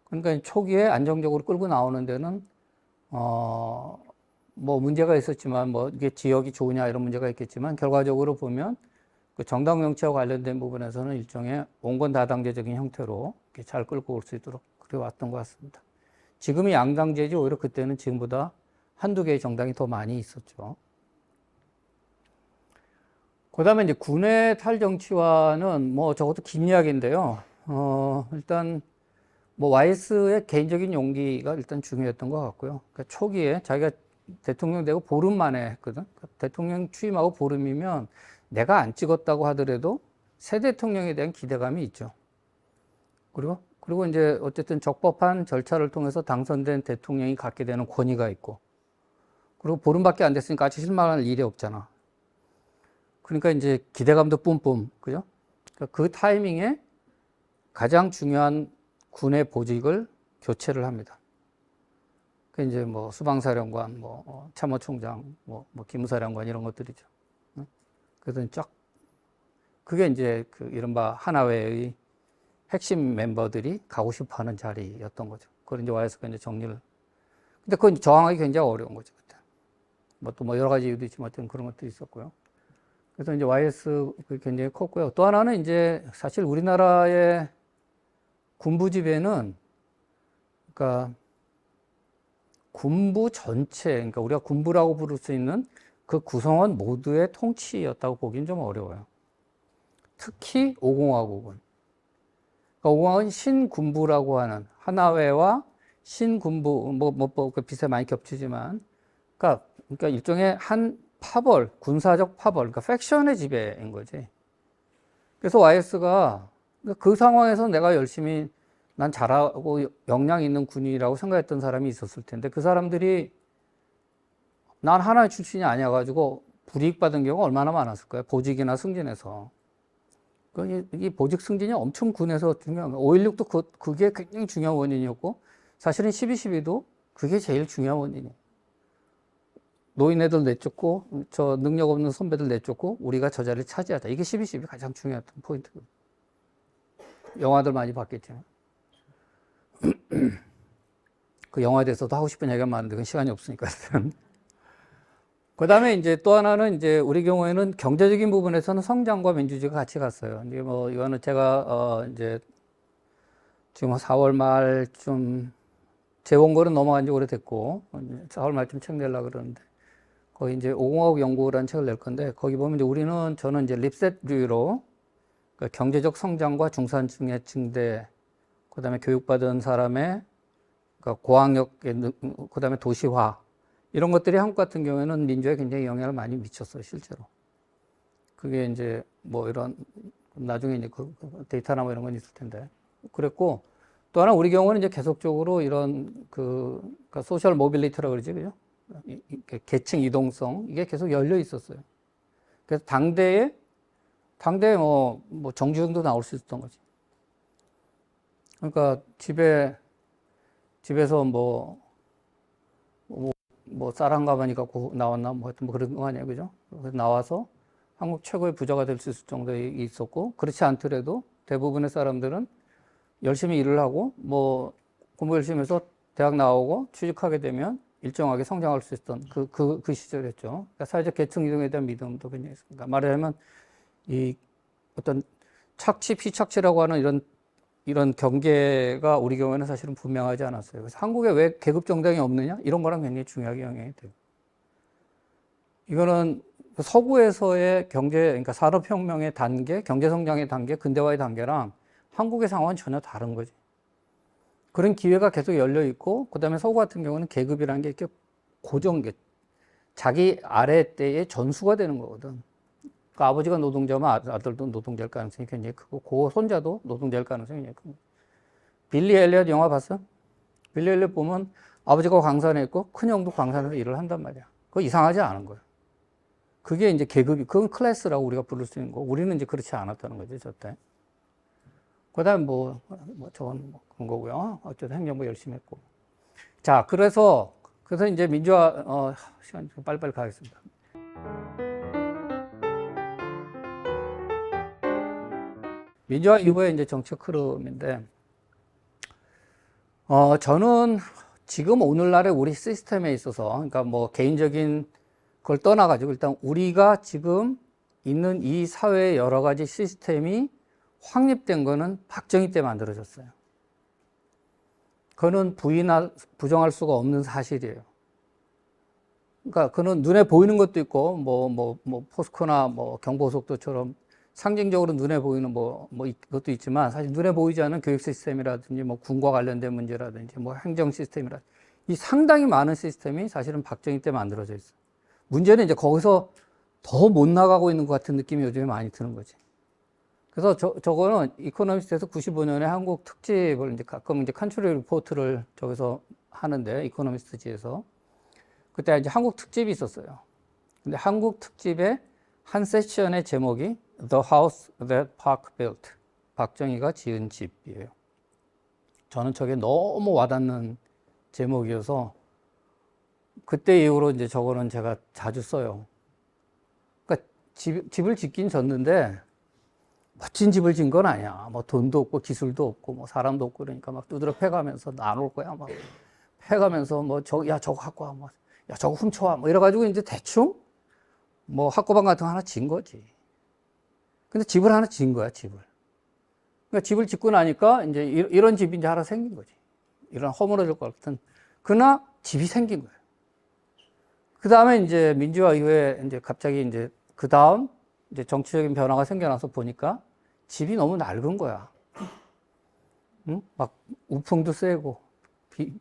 그러니까 초기에 안정적으로 끌고 나오는 데는 뭐 문제가 있었지만 뭐 이게 지역이 좋으냐 이런 문제가 있겠지만 결과적으로 보면 그 정당 정치와 관련된 부분에서는 일종의 온건다당제적인 형태로 이렇게 잘 끌고 올 수 있도록 그래 왔던 것 같습니다. 지금이 양당제지 오히려 그때는 지금보다 한두 개의 정당이 더 많이 있었죠. 그 다음에 이제 군의 탈정치화는 뭐 저것도 긴 이야기인데요. 일단 뭐 YS의 개인적인 용기가 일단 중요했던 것 같고요. 그러니까 초기에 자기가 대통령 되고 보름 만에 했거든. 그러니까 대통령 취임하고 보름이면 내가 안 찍었다고 하더라도 새 대통령에 대한 기대감이 있죠. 그리고 이제 어쨌든 적법한 절차를 통해서 당선된 대통령이 갖게 되는 권위가 있고, 그리고 보름밖에 안 됐으니까 아직 실망할 일이 없잖아. 그러니까 이제 기대감도 뿜뿜, 그죠? 그러니까 그 타이밍에 가장 중요한 군의 보직을 교체를 합니다. 그 이제 뭐 수방사령관, 참모총장, 기무사령관 이런 것들이죠. 그래서 그게 이제 그 이른바 하나회의 핵심 멤버들이 가고 싶어 하는 자리였던 거죠. 그걸 이제 YS가 이제 정리를. 근데 그건 저항하기 굉장히 어려운 거죠, 그때. 또 여러 가지 이유도 있지만 그런 것들이 있었고요. 그래서 이제 YS 굉장히 컸고요. 또 하나는 이제 사실 우리나라의 군부 지배는, 그러니까 군부 전체, 그러니까 우리가 군부라고 부를 수 있는 그 구성원 모두의 통치였다고 보기는 좀 어려워요. 특히 5공화국은. 그러니까 5공화국은 신군부라고 하는 하나회와 신군부, 그 비슷해 많이 겹치지만, 그러니까 그러니까 일종의 한 파벌, 군사적 파벌, 그러니까 팩션의 지배인 거지. 그래서 YS가 그 상황에서 내가 열심히 난 잘하고 역량 있는 군인이라고 생각했던 사람이 있었을 텐데 그 사람들이 난 하나의 출신이 아니어가지고 불이익 받은 경우가 얼마나 많았을 거야. 보직이나 승진에서. 이 보직 승진이 엄청 군에서 중요한 거야. 5.16도 그게 굉장히 중요한 원인이었고 사실은 12.12도 그게 제일 중요한 원인이에요. 노인애들 내쫓고 저 능력 없는 선배들 내쫓고 우리가 저 자리를 차지하자. 이게 12.12 가장 중요했던 포인트거든요. 영화들 많이 봤겠지만. 그 영화에 대해서도 하고 싶은 얘기가 많은데 그건 시간이 없으니까. 그 다음에 이제 또 하나는 이제 우리 경우에는 경제적인 부분에서는 성장과 민주주의가 같이 갔어요. 이제 뭐 이거는 제가 이제 지금 4월 말쯤 재원고는 넘어간 지 오래됐고 4월 말쯤 책 내려고 그러는데 거기 이제 오공화국 연구라는 책을 낼 건데 거기 보면 이제 저는 이제 립셋주의로 그러니까 경제적 성장과 중산층의 증대, 그 다음에 교육받은 사람의 그러니까 고학력의 그 다음에 도시화 이런 것들이 한국 같은 경우에는 민주에 굉장히 영향을 많이 미쳤어요, 실제로. 그게 이제 뭐 이런, 나중에 이제 그 데이터나 뭐 이런 건 있을 텐데. 그랬고, 또 하나 우리 경우는 이제 계속적으로 이런 그러니까 소셜 모빌리티라고 그러지, 그죠? 계층 이동성, 이게 계속 열려 있었어요. 그래서 당대에 뭐 정주행도 나올 수 있었던 거지. 그러니까 집에서 뭐 쌀 한 가마니 갖고 나왔나 뭐 하여튼 뭐 그런 거 아니에요, 그죠? 그래서 나와서 한국 최고의 부자가 될 수 있을 정도에 있었고 그렇지 않더라도 대부분의 사람들은 열심히 일을 하고 뭐 공부 열심히 해서 대학 나오고 취직하게 되면 일정하게 성장할 수 있었던 그 시절이었죠. 그러니까 사회적 계층 이동에 대한 믿음도 굉장히 있습니다. 말하자면 이 어떤 착취 피착취라고 하는 이런 경계가 우리 경우에는 사실은 분명하지 않았어요. 그래서 한국에 왜 계급 정당이 없느냐? 이런 거랑 굉장히 중요하게 영향이 돼요. 이거는 서구에서의 그러니까 산업혁명의 단계, 경제성장의 단계, 근대화의 단계랑 한국의 상황은 전혀 다른 거지. 그런 기회가 계속 열려 있고, 그 다음에 서구 같은 경우는 계급이라는 게 이렇게 자기 아래 때의 전수가 되는 거거든. 그러니까 아버지가 노동자면 아들도 노동자일 가능성이 굉장히 크고, 그 손자도 노동자일 가능성이 굉장히 큽니다. 빌리 엘리엇 영화 봤어? 빌리 엘리엇 보면 아버지가 광산에 있고 큰형도 광산에서 일을 한단 말이야. 그거 이상하지 않은 거예요. 그게 이제 그건 클래스라고 우리가 부를 수 있는 거고, 우리는 이제 그렇지 않았다는 거죠, 저때. 그 다음 저건 그런 거고요. 어쨌든 행정부 열심히 했고. 자, 그래서 이제 민주화, 시간 좀 빨리빨리 가겠습니다. 민주화 이후에 이제 정책 흐름인데, 저는 지금 오늘날의 우리 시스템에 있어서, 그러니까 뭐 개인적인 걸 떠나가지고 일단 우리가 지금 있는 이 사회의 여러 가지 시스템이 확립된 거는 박정희 때 만들어졌어요. 그거는 부정할 수가 없는 사실이에요. 그러니까 그는 눈에 보이는 것도 있고, 포스코나 경부고속도처럼 상징적으로 눈에 보이는 이것도 있지만 사실 눈에 보이지 않는 교육 시스템이라든지 군과 관련된 문제라든지 행정 시스템이라든지 이 상당히 많은 시스템이 사실은 박정희 때 만들어져 있어요. 문제는 이제 거기서 더 못 나가고 있는 것 같은 느낌이 요즘에 많이 드는 거지. 그래서 저거는 이코노미스트에서 95년에 한국 특집을 이제 가끔 이제 컨트리 리포트를 저기서 하는데 이코노미스트지에서 그때 이제 한국 특집이 있었어요. 근데 한국 특집의 한 세션의 제목이 The House That Park Built. 박정희가 지은 집이에요. 저는 저게 너무 와닿는 제목이어서 그때 이후로 이제 저거는 제가 자주 써요. 그러니까 집을 짓긴 졌는데 멋진 집을 짓는 건 아니야. 돈도 없고 기술도 없고 사람도 없고 그러니까 막 두드려 패가면서 나눌 거야. 막 패가면서 저거 갖고 와. 야, 저거 훔쳐와. 이래가지고 이제 대충 학고방 같은 거 하나 짓는 거지. 근데 집을 하나 지은 거야, 집을. 그러니까 집을 짓고 나니까 이제 이런 집이 이제 하나 생긴 거지. 이런 허물어질 것 같은. 그러나 집이 생긴 거예요. 그 다음에 이제 민주화 이후에 이제 갑자기 이제 그 다음 이제 정치적인 변화가 생겨나서 보니까 집이 너무 낡은 거야. 응? 막 우풍도 세고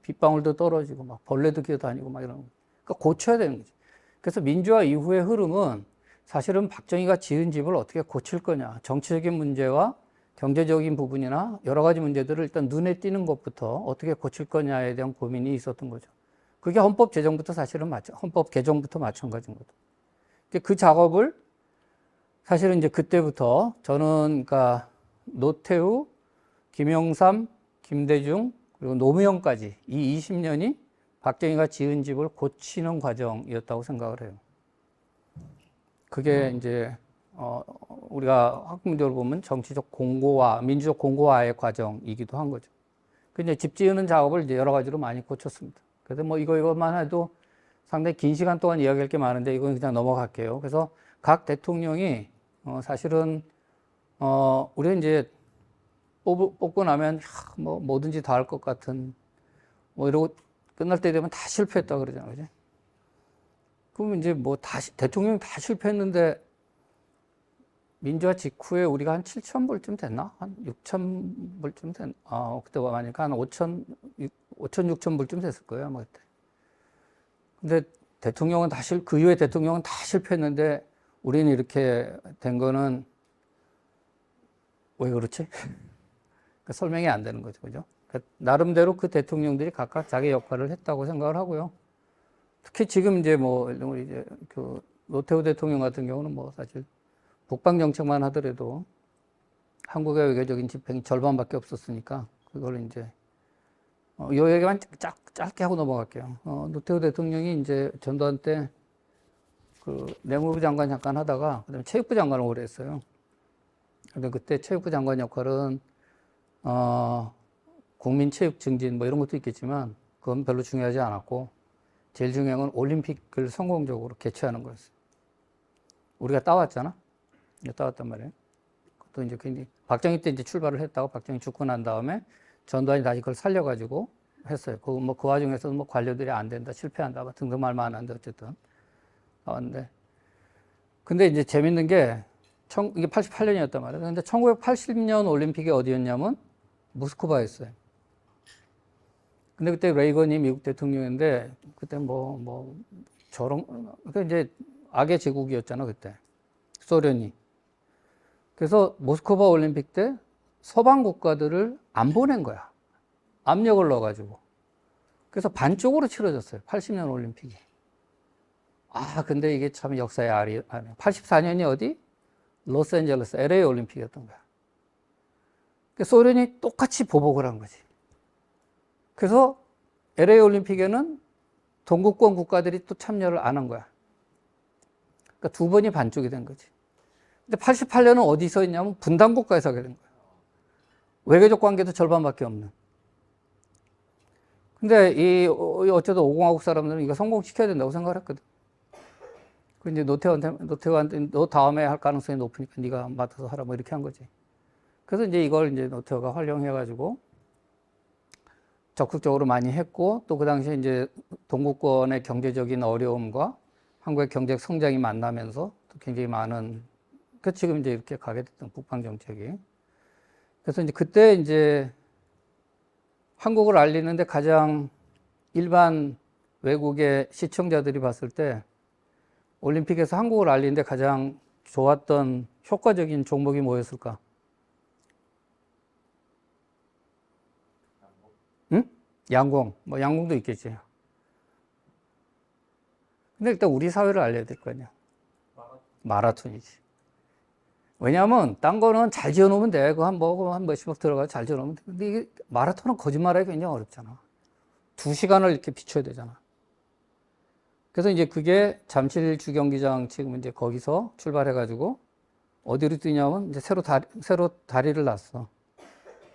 빗방울도 떨어지고 막 벌레도 기어다니고 막 이런 거. 그러니까 고쳐야 되는 거지. 그래서 민주화 이후의 흐름은 사실은 박정희가 지은 집을 어떻게 고칠 거냐, 정치적인 문제와 경제적인 부분이나 여러 가지 문제들을 일단 눈에 띄는 것부터 어떻게 고칠 거냐에 대한 고민이 있었던 거죠. 그게 헌법 제정부터 사실은 헌법 개정부터 마찬가지인 거죠. 그 작업을 사실은 이제 그때부터 저는 그러니까 노태우, 김영삼, 김대중 그리고 노무현까지 이 20년이 박정희가 지은 집을 고치는 과정이었다고 생각을 해요. 그게 이제 우리가 학문적으로 보면 정치적 공고화, 민주적 공고화의 과정이기도 한 거죠. 근데 집 지으는 작업을 이제 여러 가지로 많이 고쳤습니다. 그래서 뭐 이것만 해도 상당히 긴 시간 동안 이야기할 게 많은데 이건 그냥 넘어갈게요. 그래서 각 대통령이 사실은 우리가 이제 뽑고 나면 뭐 뭐든지 다 할 것 같은 뭐 이러고 끝날 때 되면 다 실패했다 그러잖아요, 그지? 그러면 이제 뭐 대통령이 다 실패했는데 민주화 직후에 우리가 한 7,000불쯤 됐나? 한 6,000불쯤 됐나? 그때 많으니까 한 5,000, 6,000불쯤 됐을 거예요, 아마 그때. 근데 대통령은 그 이후에 대통령은 다 실패했는데 우리는 이렇게 된 거는 왜 그렇지? 설명이 안 되는 거죠, 그죠? 나름대로 그 대통령들이 각각 자기 역할을 했다고 생각을 하고요. 특히 지금 이제 뭐, 이제 그 노태우 대통령 같은 경우는 뭐 사실 북방 정책만 하더라도 한국의 외교적인 집행이 절반밖에 없었으니까 그걸 이제 요 얘기만 짧게 하고 넘어갈게요. 노태우 대통령이 이제 전두환 때 그 내무부 장관 잠깐 하다가 그다음에 체육부 장관을 오래 했어요. 근데 그때 체육부 장관 역할은 국민 체육 증진 뭐 이런 것도 있겠지만 그건 별로 중요하지 않았고 제일 중요한 건 올림픽을 성공적으로 개최하는 거였어요. 우리가 따왔잖아. 따왔단 말이에요. 그것도 이제 굉장히 박정희 때 이제 출발을 했다고 박정희 죽고 난 다음에 전두환이 다시 그걸 살려가지고 했어요. 그 와중에서도 뭐 관료들이 안 된다, 실패한다, 뭐 등등 말 많은데 어쨌든 나왔는데. 근데 이제 재밌는 게 이게 88년이었단 말이에요. 근데 1980년 올림픽이 어디였냐면 모스크바였어요. 근데 그때 레이건이 미국 대통령인데 그때 그러니까 이제 악의 제국이었잖아 그때 소련이. 그래서 모스크바 올림픽 때 서방 국가들을 안 보낸 거야. 압력을 넣어가지고. 그래서 반쪽으로 치러졌어요. 80년 올림픽이. 근데 이게 참 역사의 알이 84년이 어디? 로스앤젤레스 LA 올림픽이었던 거야. 소련이 똑같이 보복을 한 거지. 그래서 LA 올림픽에는 동구권 국가들이 또 참여를 안 한 거야. 그러니까 두 번이 반쪽이 된 거지. 근데 88년은 어디서 있냐면 분단국가에서 하게 된 거야. 외교적 관계도 절반밖에 없는. 근데 어쨌든 오공화국 사람들은 이거 성공시켜야 된다고 생각을 했거든. 그 이제 노태우한테 너 다음에 할 가능성이 높으니까 네가 맡아서 하라 뭐 이렇게 한 거지. 그래서 이제 이걸 이제 노태우가 활용해가지고 적극적으로 많이 했고 또 그 당시에 이제 동구권의 경제적인 어려움과 한국의 경제 성장이 만나면서 또 굉장히 많은 지금 이제 이렇게 가게 됐던 북방 정책이. 그래서 이제 그때 이제 한국을 알리는데 가장 일반 외국의 시청자들이 봤을 때 올림픽에서 한국을 알리는데 가장 좋았던 효과적인 종목이 뭐였을까? 응? 양궁. 뭐 양궁도 있겠지. 근데 일단 우리 사회를 알려야 될 거 아니야. 마라톤이지. 왜냐하면 딴 거는 잘 지어놓으면 돼. 그거 한 몇십억 들어가서 잘 지어놓으면 돼. 근데 이게 마라톤은 거짓말하기 굉장히 어렵잖아. 2시간을 이렇게 비춰야 되잖아. 그래서 이제 그게 잠실 주경기장 지금 이제 거기서 출발해가지고 어디로 뛰냐면 이제 새로 다리를 놨어.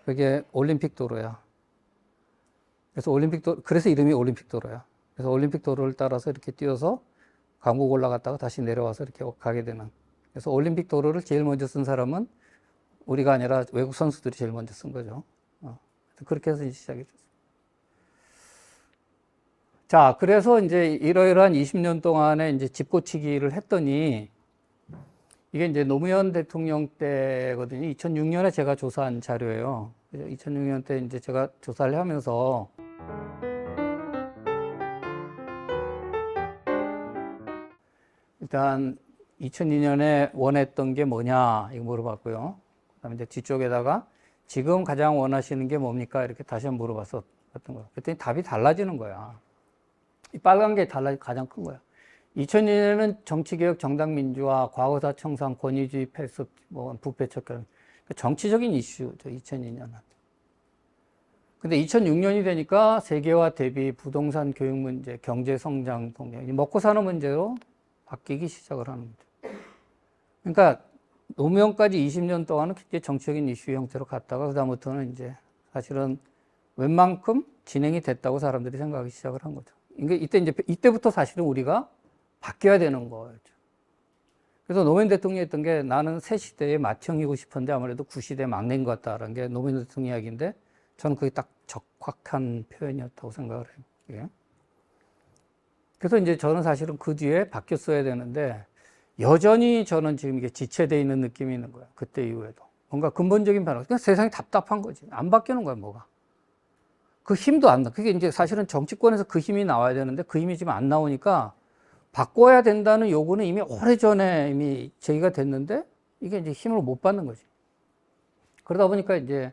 그게 올림픽 도로야. 그래서 이름이 올림픽 도로야. 그래서 올림픽 도로를 따라서 이렇게 뛰어서 강북 올라갔다가 다시 내려와서 이렇게 가게 되는. 그래서 올림픽 도로를 제일 먼저 쓴 사람은 우리가 아니라 외국 선수들이 제일 먼저 쓴 거죠. 그렇게 해서 이제 시작했죠. 자, 그래서 이제 이러이러한 20년 동안에 이제 집 고치기를 했더니 이게 이제 노무현 대통령 때거든요. 2006년에 제가 조사한 자료예요. 2006년 때 이제 제가 조사를 하면서 일단 2002년에 원했던 게 뭐냐 이거 물어봤고요. 그다음에 이제 뒤쪽에다가 지금 가장 원하시는 게 뭡니까? 이렇게 다시 한번 물어봤었던 거예요. 그랬더니 답이 달라지는 거야. 이 빨간 게 가장 큰 거야. 2002년에는 정치개혁, 정당민주화, 과거사 청산, 권위주의 폐습, 뭐 부패 척결, 정치적인 이슈죠. 2002년은. 근데 2006년이 되니까 세계화 대비, 부동산 교육 문제, 경제 성장 동력, 먹고 사는 문제로 바뀌기 시작을 하는 거죠. 그러니까 노무현까지 20년 동안은 굉장히 정치적인 이슈 형태로 갔다가 그다음부터는 이제 사실은 웬만큼 진행이 됐다고 사람들이 생각하기 시작을 한 거죠. 그러니까 이때부터 사실은 우리가 바뀌어야 되는 거였죠. 그래서 노무현 대통령이 했던 게 나는 새 시대의 맏형이고 싶은데 아무래도 구시대 막내인 것 같다라는 게 노무현 대통령 이야기인데 저는 그게 딱 적확한 표현이었다고 생각을 해요. 예. 그래서 이제 저는 사실은 그 뒤에 바뀌었어야 되는데 여전히 저는 지금 이게 지체되어 있는 느낌이 있는 거야. 그때 이후에도. 뭔가 근본적인 변화. 그냥 세상이 답답한 거지. 안 바뀌는 거야, 뭐가. 그 힘도 안 나. 그게 이제 사실은 정치권에서 그 힘이 나와야 되는데 그 힘이 지금 안 나오니까 바꿔야 된다는 요구는 이미 오래전에 이미 제기가 됐는데 이게 이제 힘을 못 받는 거지. 그러다 보니까 이제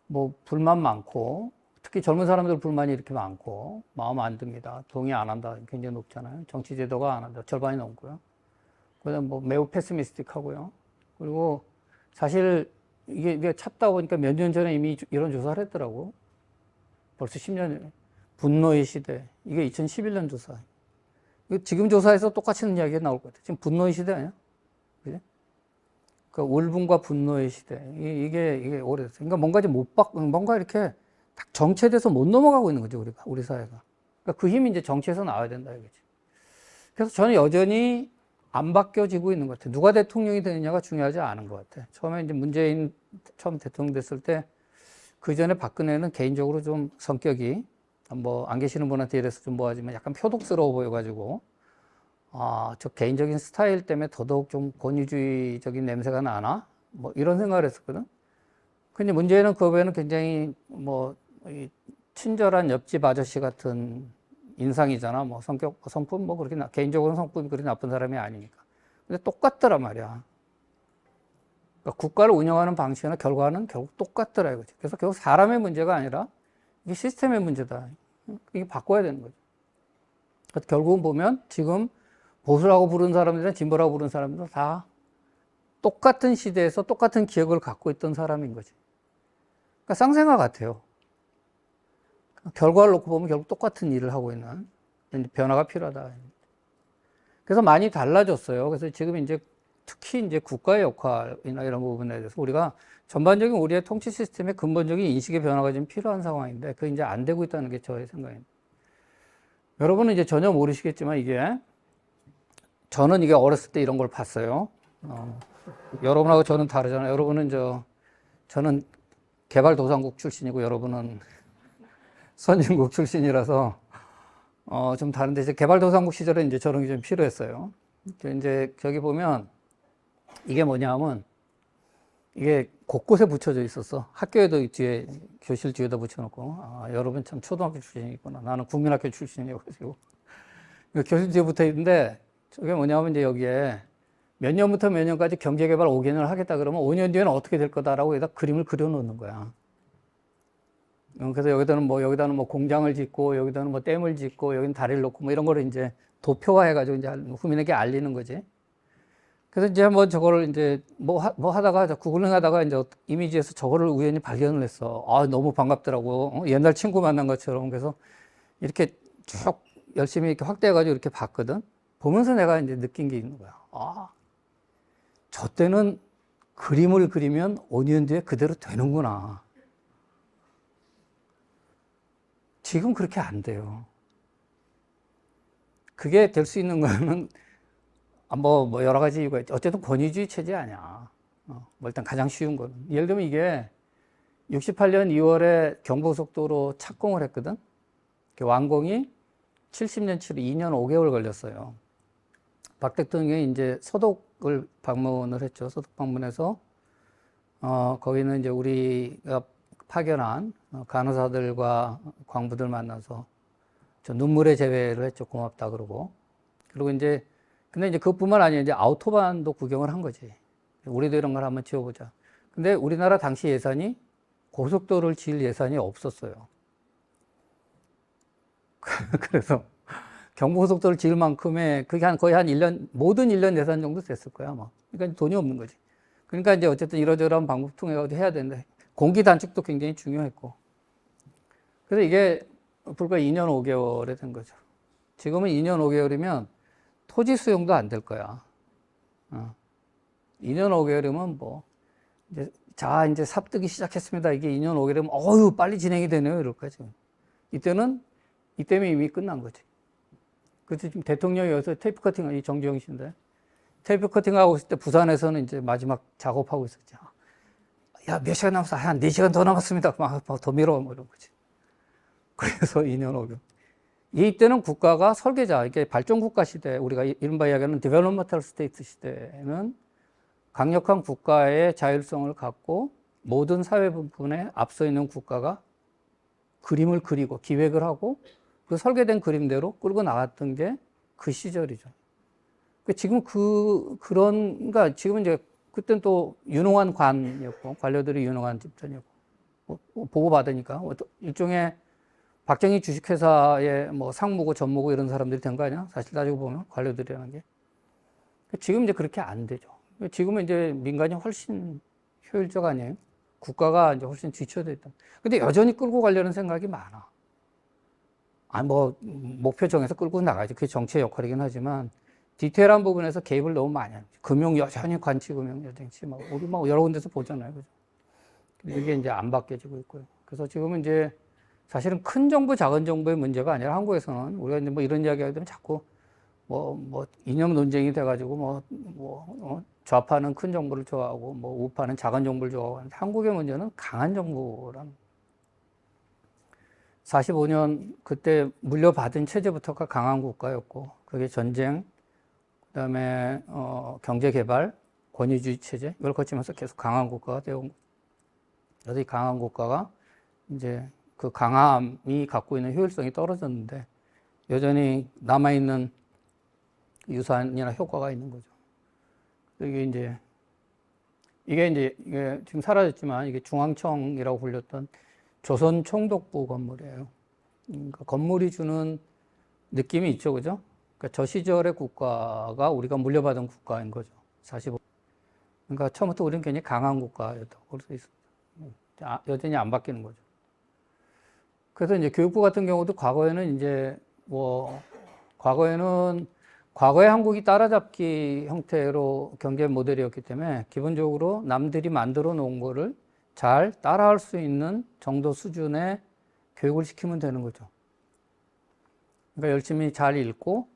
뭐 불만 많고 특히 젊은 사람들 불만이 이렇게 많고 마음 안 듭니다. 동의 안 한다. 굉장히 높잖아요. 정치 제도가 안 한다. 절반이 넘고요. 그다음 뭐 매우 패시미스틱하고요. 그리고 사실 이게 찾다 보니까 몇 년 전에 이미 이런 조사를 했더라고. 벌써 10년 분노의 시대. 이게 2011년 조사. 지금 조사에서 똑같이 이야기가 나올 것 같아. 지금 분노의 시대 아니야? 그지? 그 울분과 분노의 시대. 이게 오래됐어. 그러니까 뭔가 좀 뭔가 이렇게 딱 정체돼서 못 넘어가고 있는 거죠, 우리 사회가. 그러니까 그 힘이 이제 정치에서 나와야 된다, 이거지. 그래서 저는 여전히 안 바뀌어지고 있는 것 같아요. 누가 대통령이 되느냐가 중요하지 않은 것 같아요. 처음에 이제 문재인 처음 대통령 됐을 때 그 전에 박근혜는 개인적으로 좀 성격이 뭐 안 계시는 분한테 이래서 좀 뭐하지만 약간 표독스러워 보여가지고 저 개인적인 스타일 때문에 더더욱 좀 권위주의적인 냄새가 나나? 뭐 이런 생각을 했었거든. 근데 문제는 그 외에는 굉장히 뭐 친절한 옆집 아저씨 같은 인상이잖아. 뭐 성품 뭐 그렇게 개인적으로는 성품이 그렇게 나쁜 사람이 아니니까. 근데 똑같더란 말이야. 그러니까 국가를 운영하는 방식이나 결과는 결국 똑같더라 이거지. 그래서 결국 사람의 문제가 아니라 이게 시스템의 문제다. 이게 바꿔야 되는 거죠. 그래서 결국은 보면 지금 보수라고 부르는 사람들이나 진보라고 부르는 사람들은 다 똑같은 시대에서 똑같은 기억을 갖고 있던 사람인 거지. 그러니까 쌍생아 같아요. 결과를 놓고 보면 결국 똑같은 일을 하고 있는 변화가 필요하다. 그래서 많이 달라졌어요. 그래서 지금 이제 특히 이제 국가의 역할이나 이런 부분에 대해서 우리가 전반적인 우리의 통치 시스템의 근본적인 인식의 변화가 좀 필요한 상황인데 그게 이제 안 되고 있다는 게 저의 생각입니다. 여러분은 이제 전혀 모르시겠지만 저는 이게 어렸을 때 이런 걸 봤어요. 여러분하고 저는 다르잖아요. 여러분은 저는 개발도상국 출신이고 여러분은 선진국 출신이라서 좀 다른데 이제 개발도상국 시절에 이제 저런 게 좀 필요했어요. 이제 저기 보면 이게 뭐냐면 이게 곳곳에 붙여져 있었어. 학교에도 뒤에 교실 뒤에다 붙여놓고 여러분 참 초등학교 출신이구나. 나는 국민학교 출신이어가지고 교실 뒤에 붙어 있는데 저게 뭐냐면 이제 여기에 몇 년부터 몇 년까지 경제개발 5개년을 하겠다 그러면 5년 뒤에는 어떻게 될 거다라고 여기다 그림을 그려놓는 거야. 그래서 여기다는 뭐 공장을 짓고 여기다는 뭐 댐을 짓고 여기는 다리를 놓고 뭐 이런 거를 이제 도표화해가지고 이제 후민에게 알리는 거지. 그래서 이제 한번 저거를 이제 뭐 하다가 구글링 하다가 이제 이미지에서 저거를 우연히 발견을 했어. 너무 반갑더라고. 옛날 친구 만난 것처럼. 그래서 이렇게 쭉 열심히 이렇게 확대해가지고 이렇게 봤거든. 보면서 내가 이제 느낀 게 있는 거야. 저 때는 그림을 그리면 5년 뒤에 그대로 되는구나. 지금 그렇게 안 돼요. 그게 될 수 있는 거는 뭐 여러 가지 이유가 있죠. 어쨌든 권위주의 체제 아니야. 뭐 일단 가장 쉬운 거는. 예를 들면 이게 68년 2월에 경부고속도로 착공을 했거든. 완공이 70년 7월 2년 5개월 걸렸어요. 박 대통령이 이제 서독을 방문을 했죠. 서독 방문해서 거기는 이제 우리가 파견한 간호사들과 광부들 만나서 저 눈물의 제외를 했죠. 고맙다 그러고. 그리고 이제 근데 이제 그것뿐만 아니라 이제 아우토반도 구경을 한 거지. 우리도 이런 걸 한번 지어보자. 근데 우리나라 당시 예산이 고속도로를 지을 예산이 없었어요. 그래서 경부고속도로를 지을 만큼의 그게 거의 한 1년, 모든 1년 예산 정도 됐을 거야, 아마. 그러니까 돈이 없는 거지. 그러니까 이제 어쨌든 이러저러한 방법 통해 가지고 해야 되는데, 공기 단축도 굉장히 중요했고. 그래서 이게 불과 2년 5개월에 된 거죠. 지금은 2년 5개월이면 토지 수용도 안 될 거야. 2년 5개월이면 뭐, 이제 삽뜨기 시작했습니다. 이게 2년 5개월이면, 어휴, 빨리 진행이 되네요. 이럴 거야, 지금. 이때는 이미 끝난 거지. 그래서 지금 대통령이 여기서 테이프 커팅, 이 정주영 씨인데, 테이프 커팅 하고 있을 때 부산에서는 이제 마지막 작업하고 있었죠. 야, 몇 시간 남았어? 한 4시간 더 남았습니다. 막 더 밀어, 뭐 이런 거지. 그래서 2년 5개월. 이때는 국가가 설계자, 이게 발전국가 시대, 우리가 이른바 이야기하는 디벨롭먼탈 스테이트 시대에는 강력한 국가의 자율성을 갖고 모든 사회 부분에 앞서 있는 국가가 그림을 그리고 기획을 하고 그 설계된 그림대로 끌고 나갔던 게 그 시절이죠. 지금 그러니까 지금은 이제 그때는 또 유능한 관이었고 관료들이 유능한 집단이었고 보고받으니까 일종의 박정희 주식회사의 뭐 상무고 전무고 이런 사람들이 된 거 아니야? 사실 따지고 보면 관료들이라는 게. 지금 이제 그렇게 안 되죠. 지금은 이제 민간이 훨씬 효율적 아니에요? 국가가 이제 훨씬 뒤쳐져 있다. 근데 여전히 끌고 가려는 생각이 많아. 뭐, 목표 정해서 끌고 나가지. 그게 정치의 역할이긴 하지만, 디테일한 부분에서 개입을 너무 많이 하죠. 금융 여전히 관치금융 여전히 막, 우리 막 여러 군데서 보잖아요. 그죠? 이게 이제 안 바뀌어지고 있고요. 그래서 지금은 이제 사실은 큰 정부, 작은 정부의 문제가 아니라 한국에서는 우리가 이제 뭐 이런 이야기 하게 되면 자꾸 뭐 이념 논쟁이 돼가지고 좌파는 큰 정부를 좋아하고 뭐 우파는 작은 정부를 좋아하고 하는데 한국의 문제는 강한 정부라는 45년 그때 물려받은 체제부터가 강한 국가였고 그게 전쟁, 그다음에 경제 개발, 권위주의 체제 이걸 거치면서 계속 강한 국가가 되어 온 거죠. 그래서 이 강한 국가가 이제 그 강함이 갖고 있는 효율성이 떨어졌는데 여전히 남아있는 유산이나 효과가 있는 거죠. 이게 지금 사라졌지만 이게 중앙청이라고 불렸던 조선 총독부 건물이에요. 그러니까 건물이 주는 느낌이 있죠, 그죠? 그러니까 저 시절의 국가가 우리가 물려받은 국가인 거죠. 45. 그러니까 처음부터 우리는 굉장히 강한 국가였다고 볼 수 있습니다. 여전히 안 바뀌는 거죠. 그래서 이제 교육부 같은 경우도 과거에 한국이 따라잡기 형태로 경제 모델이었기 때문에 기본적으로 남들이 만들어 놓은 거를 잘 따라할 수 있는 정도 수준의 교육을 시키면 되는 거죠. 그러니까 열심히 잘 읽고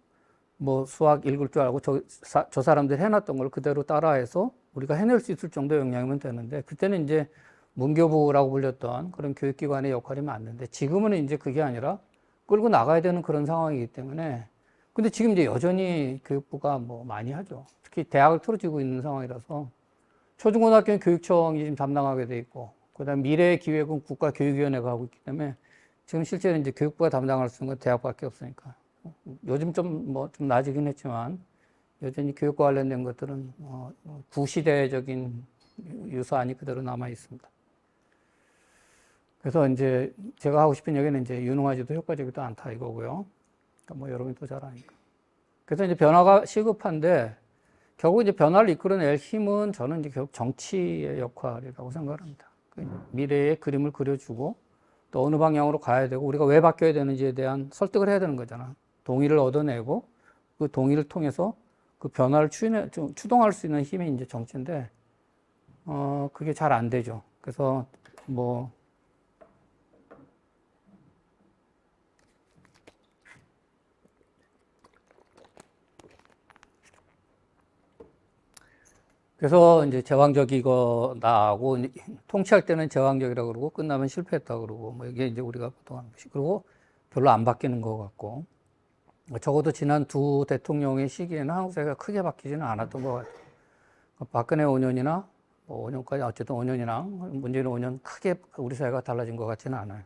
뭐 수학 읽을 줄 알고 저 사람들이 해놨던 걸 그대로 따라해서 우리가 해낼 수 있을 정도의 역량이면 되는데 그때는 이제 문교부라고 불렸던 그런 교육기관의 역할이 맞는데 지금은 이제 그게 아니라 끌고 나가야 되는 그런 상황이기 때문에 근데 지금 이제 여전히 교육부가 뭐 많이 하죠. 특히 대학을 틀어지고 있는 상황이라서 초중고등학교는 교육청이 지금 담당하게 돼 있고 그다음 미래의 기획은 국가교육위원회가 하고 있기 때문에 지금 실제로 이제 교육부가 담당할 수 있는 건 대학밖에 없으니까 요즘 좀 나아지긴 했지만 여전히 교육과 관련된 것들은 구시대적인 유사안이 그대로 남아 있습니다. 그래서 이제 제가 하고 싶은 얘기는 이제 유능하지도 효과적이도 않다 이거고요. 그러니까 뭐 여러분이 또 잘 아니까. 그래서 이제 변화가 시급한데 결국 이제 변화를 이끌어낼 힘은 저는 이제 결국 정치의 역할이라고 생각합니다. 미래의 그림을 그려주고 또 어느 방향으로 가야 되고 우리가 왜 바뀌어야 되는지에 대한 설득을 해야 되는 거잖아. 동의를 얻어내고 그 동의를 통해서 그 변화를 추동할 수 있는 힘이 이제 정치인데 그게 잘 안 되죠. 그래서 그래서 이제 제왕적이거나 하고 통치할 때는 제왕적이라고 그러고 끝나면 실패했다고 그러고 뭐 이게 이제 우리가 보통 하는 것이 그리고 별로 안 바뀌는 것 같고 적어도 지난 두 대통령의 시기에는 한국 사회가 크게 바뀌지는 않았던 것 같아요. 박근혜 5년이나 뭐 5년까지 어쨌든 5년이나 문재인 5년 크게 우리 사회가 달라진 것 같지는 않아요.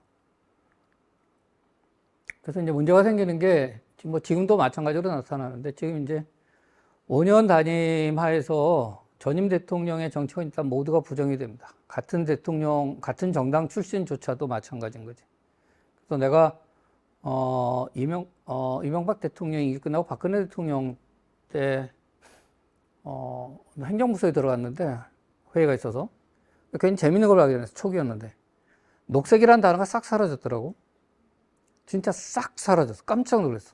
그래서 이제 문제가 생기는 게 지금도 마찬가지로 나타나는데 지금 이제 5년 단임 하에서 전임 대통령의 정책은 일단 모두가 부정이 됩니다. 같은 대통령, 같은 정당 출신조차도 마찬가지인 거지. 그래서 내가, 이명박 대통령 임기 끝나고 박근혜 대통령 때, 행정부서에 들어갔는데, 회의가 있어서. 괜히 재밌는 걸 발견했어. 초기였는데. 녹색이라는 단어가 싹 사라졌더라고. 진짜 싹 사라졌어. 깜짝 놀랐어.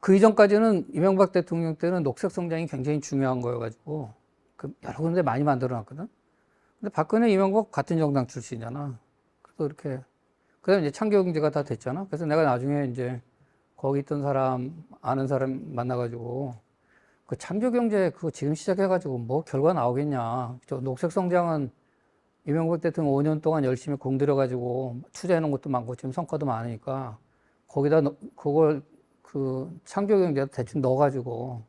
그 이전까지는 이명박 대통령 때는 녹색 성장이 굉장히 중요한 거여가지고 여러 군데 많이 만들어 놨거든. 근데 박근혜, 이명박 같은 정당 출신이잖아. 그래서 이렇게 그다음에 이제 창조경제가 다 됐잖아. 그래서 내가 나중에 이제 거기 있던 사람 아는 사람 만나가지고 그 창조경제 그거 지금 시작해가지고 뭐 결과 나오겠냐. 저 녹색 성장은 이명박 대통령 5년 동안 열심히 공들여가지고 투자해 놓은 것도 많고 지금 성과도 많으니까 거기다 그걸 그 창조경제도 대충 넣어가지고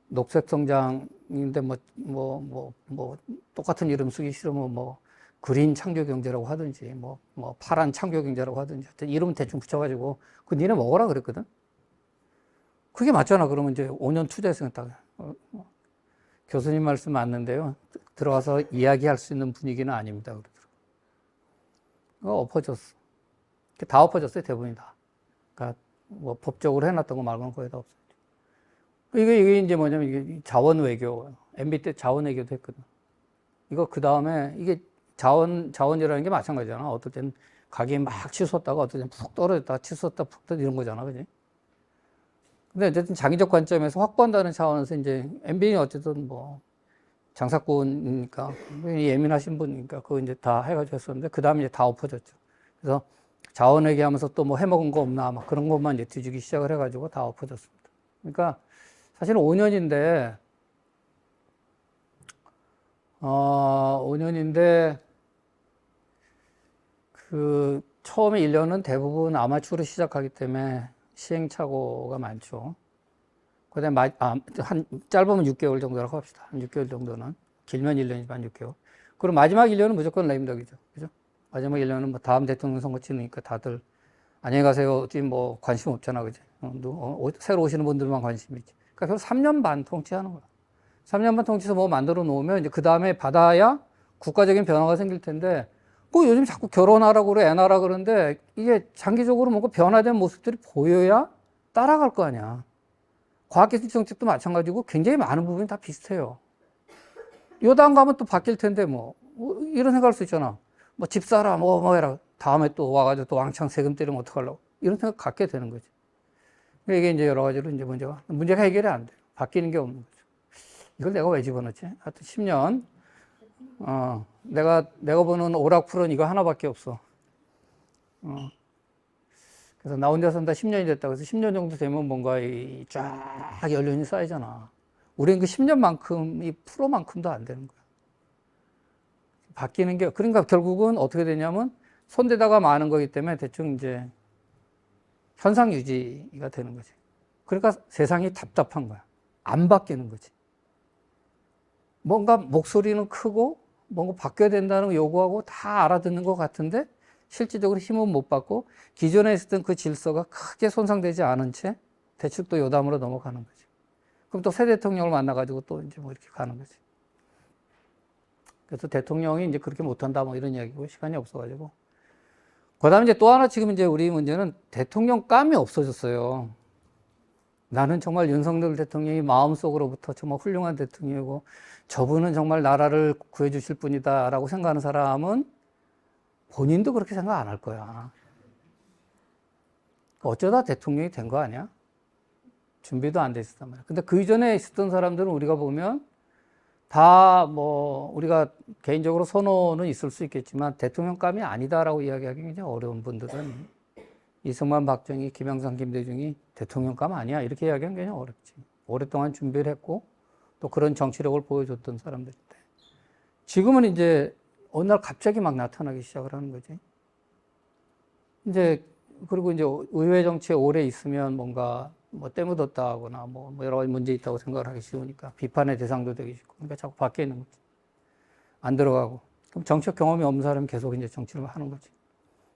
녹색 성장인데 똑같은 이름 쓰기 싫으면 뭐 그린 창조경제라고 하든지 뭐 파란 창조경제라고 하든지 하여튼 이름 대충 붙여가지고 그 니네 먹어라 그랬거든. 그게 맞잖아. 그러면 이제 5년 투자했으니까 교수님 말씀 맞는데요. 들어가서 이야기할 수 있는 분위기는 아닙니다. 그러더라고요. 엎어졌어. 다 엎어졌어요. 대부분이 다. 그러니까 뭐 법적으로 해놨던 거 말고는 거의 다 없어요. 이게 이제 뭐냐면 이게 자원 외교. MB 때 자원 외교도 했거든. 이거 그 다음에 이게 자원이라는 게 마찬가지잖아. 어떨 땐 가격이 막 치솟다가 어떨 땐 푹 떨어졌다가 치솟다 푹 떨어졌다 이런 거잖아. 그지? 근데 어쨌든 장기적 관점에서 확보한다는 차원에서 이제 MB는 어쨌든 뭐 장사꾼이니까 예민하신 분이니까 그거 이제 다 해가지고 했었는데 그 다음에 이제 다 엎어졌죠. 그래서 자원 회계하면서 또 뭐 해먹은 거 없나 막 그런 것만 이제 뒤지기 시작을 해가지고 다 엎어졌습니다. 그러니까 사실은 5년인데 5년인데 그 처음에 1년은 대부분 아마추어로 시작하기 때문에 시행착오가 많죠. 그다음에 한 짧으면 6개월 정도라고 합시다. 한 6개월 정도는 길면 1년이지만 6개월. 그리고 마지막 1년은 무조건 레임덕이죠. 그죠? 마지막 1년은 뭐 다음 대통령 선거 치르니까 다들 안녕히 가세요. 지금 뭐 관심 없잖아. 그지? 새로 오시는 분들만 관심이 있지. 그러니까 결국 3년 반 통치하는 거야. 3년 반 통치해서 뭐 만들어 놓으면 이제 그 다음에 받아야 국가적인 변화가 생길 텐데 뭐 요즘 자꾸 결혼하라고 그래, 애 낳으라 그러는데 이게 장기적으로 뭔가 변화된 모습들이 보여야 따라갈 거 아니야. 과학기술 정책도 마찬가지고 굉장히 많은 부분이 다 비슷해요. 여당 가면 또 바뀔 텐데 뭐 이런 생각할 수 있잖아. 뭐 집 사라 뭐 해라. 다음에 또 와가지고 또 왕창 세금 때리면 어떡하려고. 이런 생각 갖게 되는 거지. 이게 이제 여러 가지로 이제 문제가 해결이 안 돼요. 바뀌는 게 없는 거죠. 이걸 내가 왜 집어넣지? 하여튼 10년. 내가 보는 오락풀은 이거 하나밖에 없어. 그래서 나 혼자 산다 10년이 됐다. 그래서 10년 정도 되면 뭔가 쫙 연륜이 쌓이잖아. 우리는 그 10년만큼, 이 프로만큼도 안 되는 거야. 바뀌는 게, 그러니까 결국은 어떻게 되냐면 손대다가 마는 거기 때문에 대충 이제 현상 유지가 되는 거지. 그러니까 세상이 답답한 거야. 안 바뀌는 거지. 뭔가 목소리는 크고 뭔가 바뀌어야 된다는 거 요구하고 다 알아듣는 것 같은데 실질적으로 힘은 못 받고 기존에 있었던 그 질서가 크게 손상되지 않은 채 대충 또 요담으로 넘어가는 거지. 그럼 또 새 대통령을 만나가지고 또 이제 뭐 이렇게 가는 거지. 그래서 대통령이 이제 그렇게 못한다 뭐 이런 이야기고 시간이 없어가지고. 그 다음에 이제 또 하나 지금 이제 우리 문제는 대통령감이 없어졌어요. 나는 정말 윤석열 대통령이 마음속으로부터 정말 훌륭한 대통령이고 저분은 정말 나라를 구해주실 분이다 라고 생각하는 사람은 본인도 그렇게 생각 안 할 거야. 어쩌다 대통령이 된 거 아니야? 준비도 안 돼 있었단 말이야. 근데 그 이전에 있었던 사람들은 우리가 보면 다 뭐 우리가 개인적으로 선호는 있을 수 있겠지만 대통령감이 아니다라고 이야기하기 굉장히 어려운 분들은 이승만, 박정희, 김영삼, 김대중이 대통령감 아니야 이렇게 이야기하는 게 굉장히 어렵지. 오랫동안 준비를 했고 또 그런 정치력을 보여줬던 사람들인데 지금은 이제 어느 날 갑자기 막 나타나기 시작을 하는 거지. 이제 그리고 이제 의회 정치에 오래 있으면 뭔가 뭐 때묻었다 하거나 뭐 여러 가지 문제 있다고 생각을 하기 쉬우니까 비판의 대상도 되기 쉽고 그러니까 자꾸 밖에 있는 거지. 안 들어가고. 그럼 정치적 경험이 없는 사람이 계속 이제 정치를 하는 거지.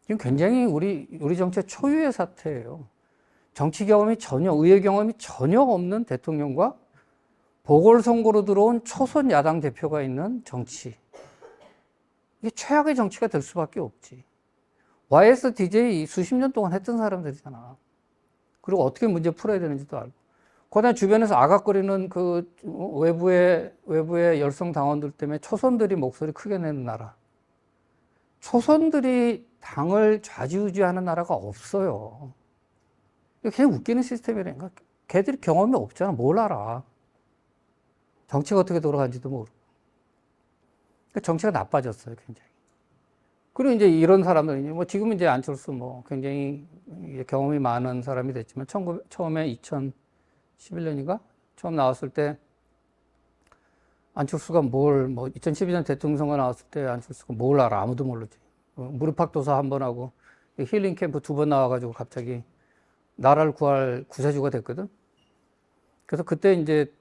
지금 굉장히 우리 정치의 초유의 사태예요. 정치 경험이 전혀, 의회 경험이 전혀 없는 대통령과 보궐선거로 들어온 초선 야당 대표가 있는 정치. 이게 최악의 정치가 될 수밖에 없지. YSDJ 수십 년 동안 했던 사람들이잖아. 그리고 어떻게 문제 풀어야 되는지도 알고. 그다음에 주변에서 아각거리는 그 외부의 열성 당원들 때문에 초선들이 목소리 크게 내는 나라. 초선들이 당을 좌지우지하는 나라가 없어요. 이게 그냥 웃기는 시스템이라니까. 걔들이 경험이 없잖아. 뭘 알아. 정치가 어떻게 돌아가는지도 모르고. 그러니까 정치가 나빠졌어요, 굉장히. 그리고 이제 이런 사람들이, 뭐 지금은 이제 안철수 뭐 굉장히 경험이 많은 사람이 됐지만, 처음에 2011년인가? 처음 나왔을 때, 안철수가 뭐 2012년 대통령 선거 나왔을 때 안철수가 뭘 알아? 아무도 모르지. 무릎팍도사 한 번 하고, 힐링 캠프 2번 나와가지고 갑자기 나라를 구할 구세주가 됐거든? 그래서 그때 이제,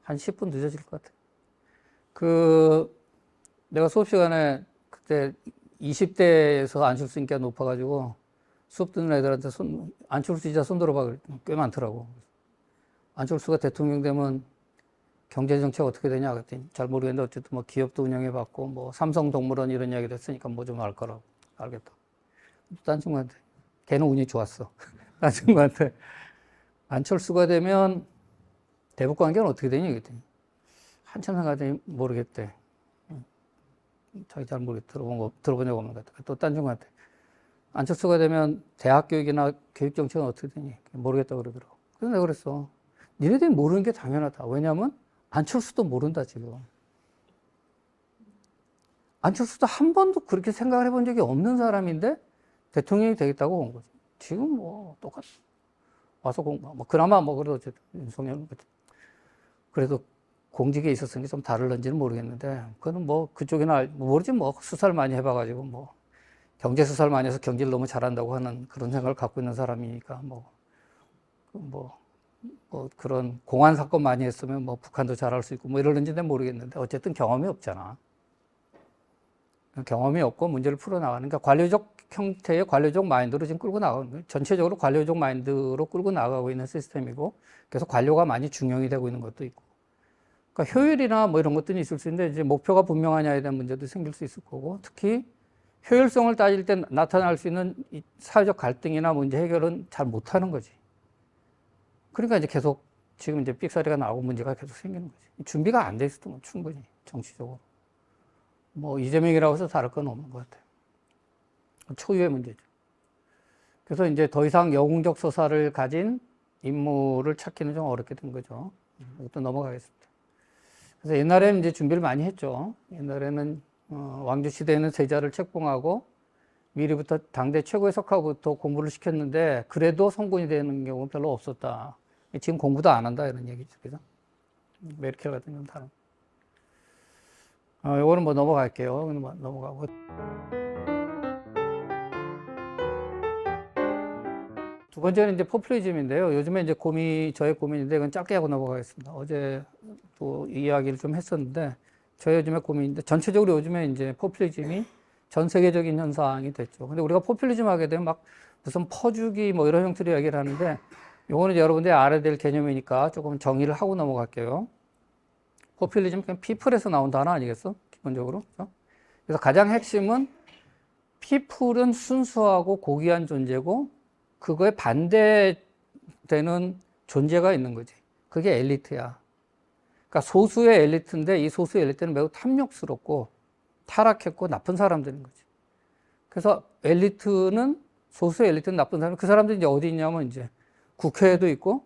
한 10분 늦어질 것 같아. 내가 수업 시간에 그때 20대에서 안철수 인기가 높아가지고 수업 듣는 애들한테 안철수 지지자 손 들어봐. 그랬더니 꽤 많더라고. 안철수가 대통령 되면 경제정책 어떻게 되냐? 그랬더니 잘 모르겠는데 어쨌든 뭐 기업도 운영해봤고 뭐 삼성동물원 이런 이야기를 했으니까 뭐 좀 알 거라고. 알겠다. 딴 친구한테. 걔는 운이 좋았어. 딴 친구한테. 안철수가 되면 대북 관계는 어떻게 되냐? 그랬더니 한참 생각하더니 모르겠대. 자기 잘 들어본 적 없는 것 같아. 또 딴 친구한테. 안철수가 되면 대학 교육이나 교육 정책은 어떻게 되니? 모르겠다 그러더라고. 그래서 내가 그랬어. 니네들이 모르는 게 당연하다. 왜냐면 안철수도 모른다, 지금. 안철수도 한 번도 그렇게 생각을 해본 적이 없는 사람인데 대통령이 되겠다고 온 거지. 지금 뭐 똑같아. 와서 뭐 그나마 뭐 그래도 어쨌든 윤석열 그래도 공직에 있었으니 좀 다를런지는 모르겠는데, 그거는 뭐 그쪽이나 모르지 뭐 수사를 많이 해봐가지고 뭐 경제 수사를 많이 해서 경제를 너무 잘한다고 하는 그런 생각을 갖고 있는 사람이니까 뭐 그런 공안 사건 많이 했으면 뭐 북한도 잘할 수 있고 뭐 이러는지는 모르겠는데 어쨌든 경험이 없잖아. 경험이 없고 문제를 풀어나가는, 그러니까 관료적 형태의 관료적 마인드로 지금 끌고 나가는 거예요. 전체적으로 관료적 마인드로 끌고 나가고 있는 시스템이고, 그래서 관료가 많이 중용이 되고 있는 것도 있고. 그러니까 효율이나 뭐 이런 것들이 있을 수 있는데, 이제 목표가 분명하냐에 대한 문제도 생길 수 있을 거고, 특히 효율성을 따질 때 나타날 수 있는 이 사회적 갈등이나 문제 해결은 잘 못하는 거지. 그러니까 이제 계속 지금 이제 삑사리가 나오고 문제가 계속 생기는 거지. 준비가 안 돼 있었던 건 충분히 정치적으로. 뭐 이재명이라고 해서 다를 건 없는 것 같아요. 초유의 문제죠. 그래서 이제 더 이상 영웅적 서사를 가진 인물을 찾기는 좀 어렵게 된 거죠. 이것도 넘어가겠습니다. 그래서 옛날에는 이제 준비를 많이 했죠. 옛날에는 왕조 시대에는 세자를 책봉하고 미리부터 당대 최고의 석학부터 공부를 시켰는데 그래도 성군이 되는 경우는 별로 없었다. 지금 공부도 안 한다 이런 얘기죠. 그죠? 메르켈 같은 경우는 다른. 요거는 뭐 넘어갈게요. 넘어가고. 두 번째는 이제 포퓰리즘인데요. 요즘에 이제 저의 고민인데 이건 짧게 하고 넘어가겠습니다. 어제 또 이야기를 좀 했었는데 저의 요즘의 고민인데, 전체적으로 요즘에 이제 포퓰리즘이 전 세계적인 현상이 됐죠. 근데 우리가 포퓰리즘 하게 되면 막 무슨 퍼주기 뭐 이런 형태로 이야기를 하는데, 요거는 여러분들이 알아야 될 개념이니까 조금 정의를 하고 넘어갈게요. 포퓰리즘 그냥 피플에서 나온 단어 아니겠어? 기본적으로. 그래서 가장 핵심은 피플은 순수하고 고귀한 존재고 그거에 반대되는 존재가 있는 거지. 그게 엘리트야. 그러니까 소수의 엘리트인데 이 소수의 엘리트는 매우 탐욕스럽고 타락했고 나쁜 사람들인 거지. 그래서 소수의 엘리트는 나쁜 사람, 그 사람들이 이제 어디 있냐면 이제 국회에도 있고,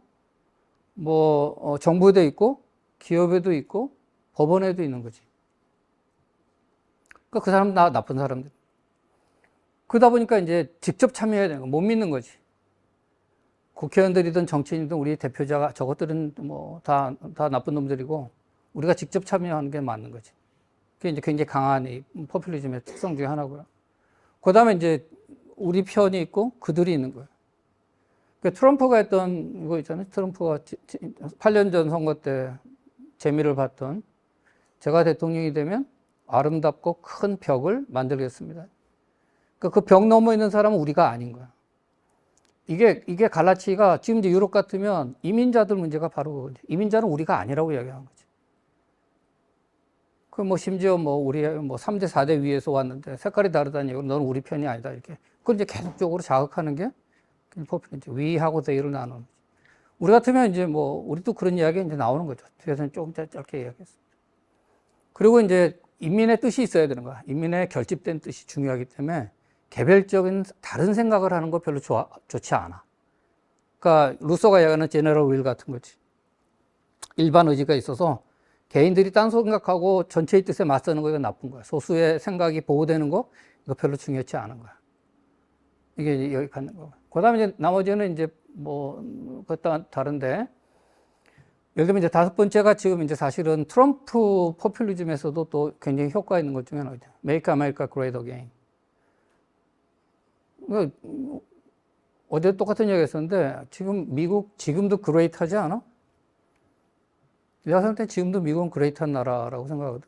정부에도 있고, 기업에도 있고, 법원에도 있는 거지. 그러니까 그 사람은 나쁜 사람들. 그러다 보니까 이제 직접 참여해야 되는 거, 못 믿는 거지. 국회의원들이든 정치인이든 우리 대표자가 저것들은 뭐 다 나쁜 놈들이고 우리가 직접 참여하는 게 맞는 거지. 그게 이제 굉장히 강한 이 포퓰리즘의 특성 중에 하나고요. 그 다음에 이제 우리 편이 있고 그들이 있는 거예요. 그러니까 트럼프가 했던 이거 있잖아요. 트럼프가 8년 전 선거 때 재미를 봤던, 제가 대통령이 되면 아름답고 큰 벽을 만들겠습니다. 그러니까 그 벽 넘어 있는 사람은 우리가 아닌 거야. 이게 갈라치가 지금 이제 유럽 같으면 이민자들 문제가 바로 이민자는 우리가 아니라고 이야기하는 거지. 그 뭐 심지어 뭐 우리 뭐 3대, 4대 위에서 왔는데 색깔이 다르다는 얘기로 너는 우리 편이 아니다 이렇게. 그걸 이제 계속적으로 자극하는 게 포퓰리즘. 위하고 the를 나누는 거지. 우리 같으면 이제 뭐 우리도 그런 이야기 이제 나오는 거죠. 뒤에서는 조금 짧게 이야기했습니다. 그리고 이제 인민의 뜻이 있어야 되는 거야. 인민의 결집된 뜻이 중요하기 때문에 개별적인 다른 생각을 하는 거 별로 좋지 않아. 그러니까 루소가 이야기하는 제너럴 윌 같은 거지. 일반 의지가 있어서 개인들이 딴 생각하고 전체의 뜻에 맞서는 거 이건 나쁜 거야. 소수의 생각이 보호되는 거 이거 별로 중요치 않은 거야. 이게 여기 갖는 거. 그다음에 이제 나머지는 이제 뭐 그것도 다른데 예를 들면 이제 다섯 번째가 지금 이제 사실은 트럼프 포퓰리즘에서도 또 굉장히 효과 있는 것 중에 하나죠. Make America Great Again. 어제 똑같은 얘기 했었는데 지금 미국 지금도 그레이트하지 않아? 내가 생각할 때 지금도 미국은 그레이트한 나라라고 생각하거든.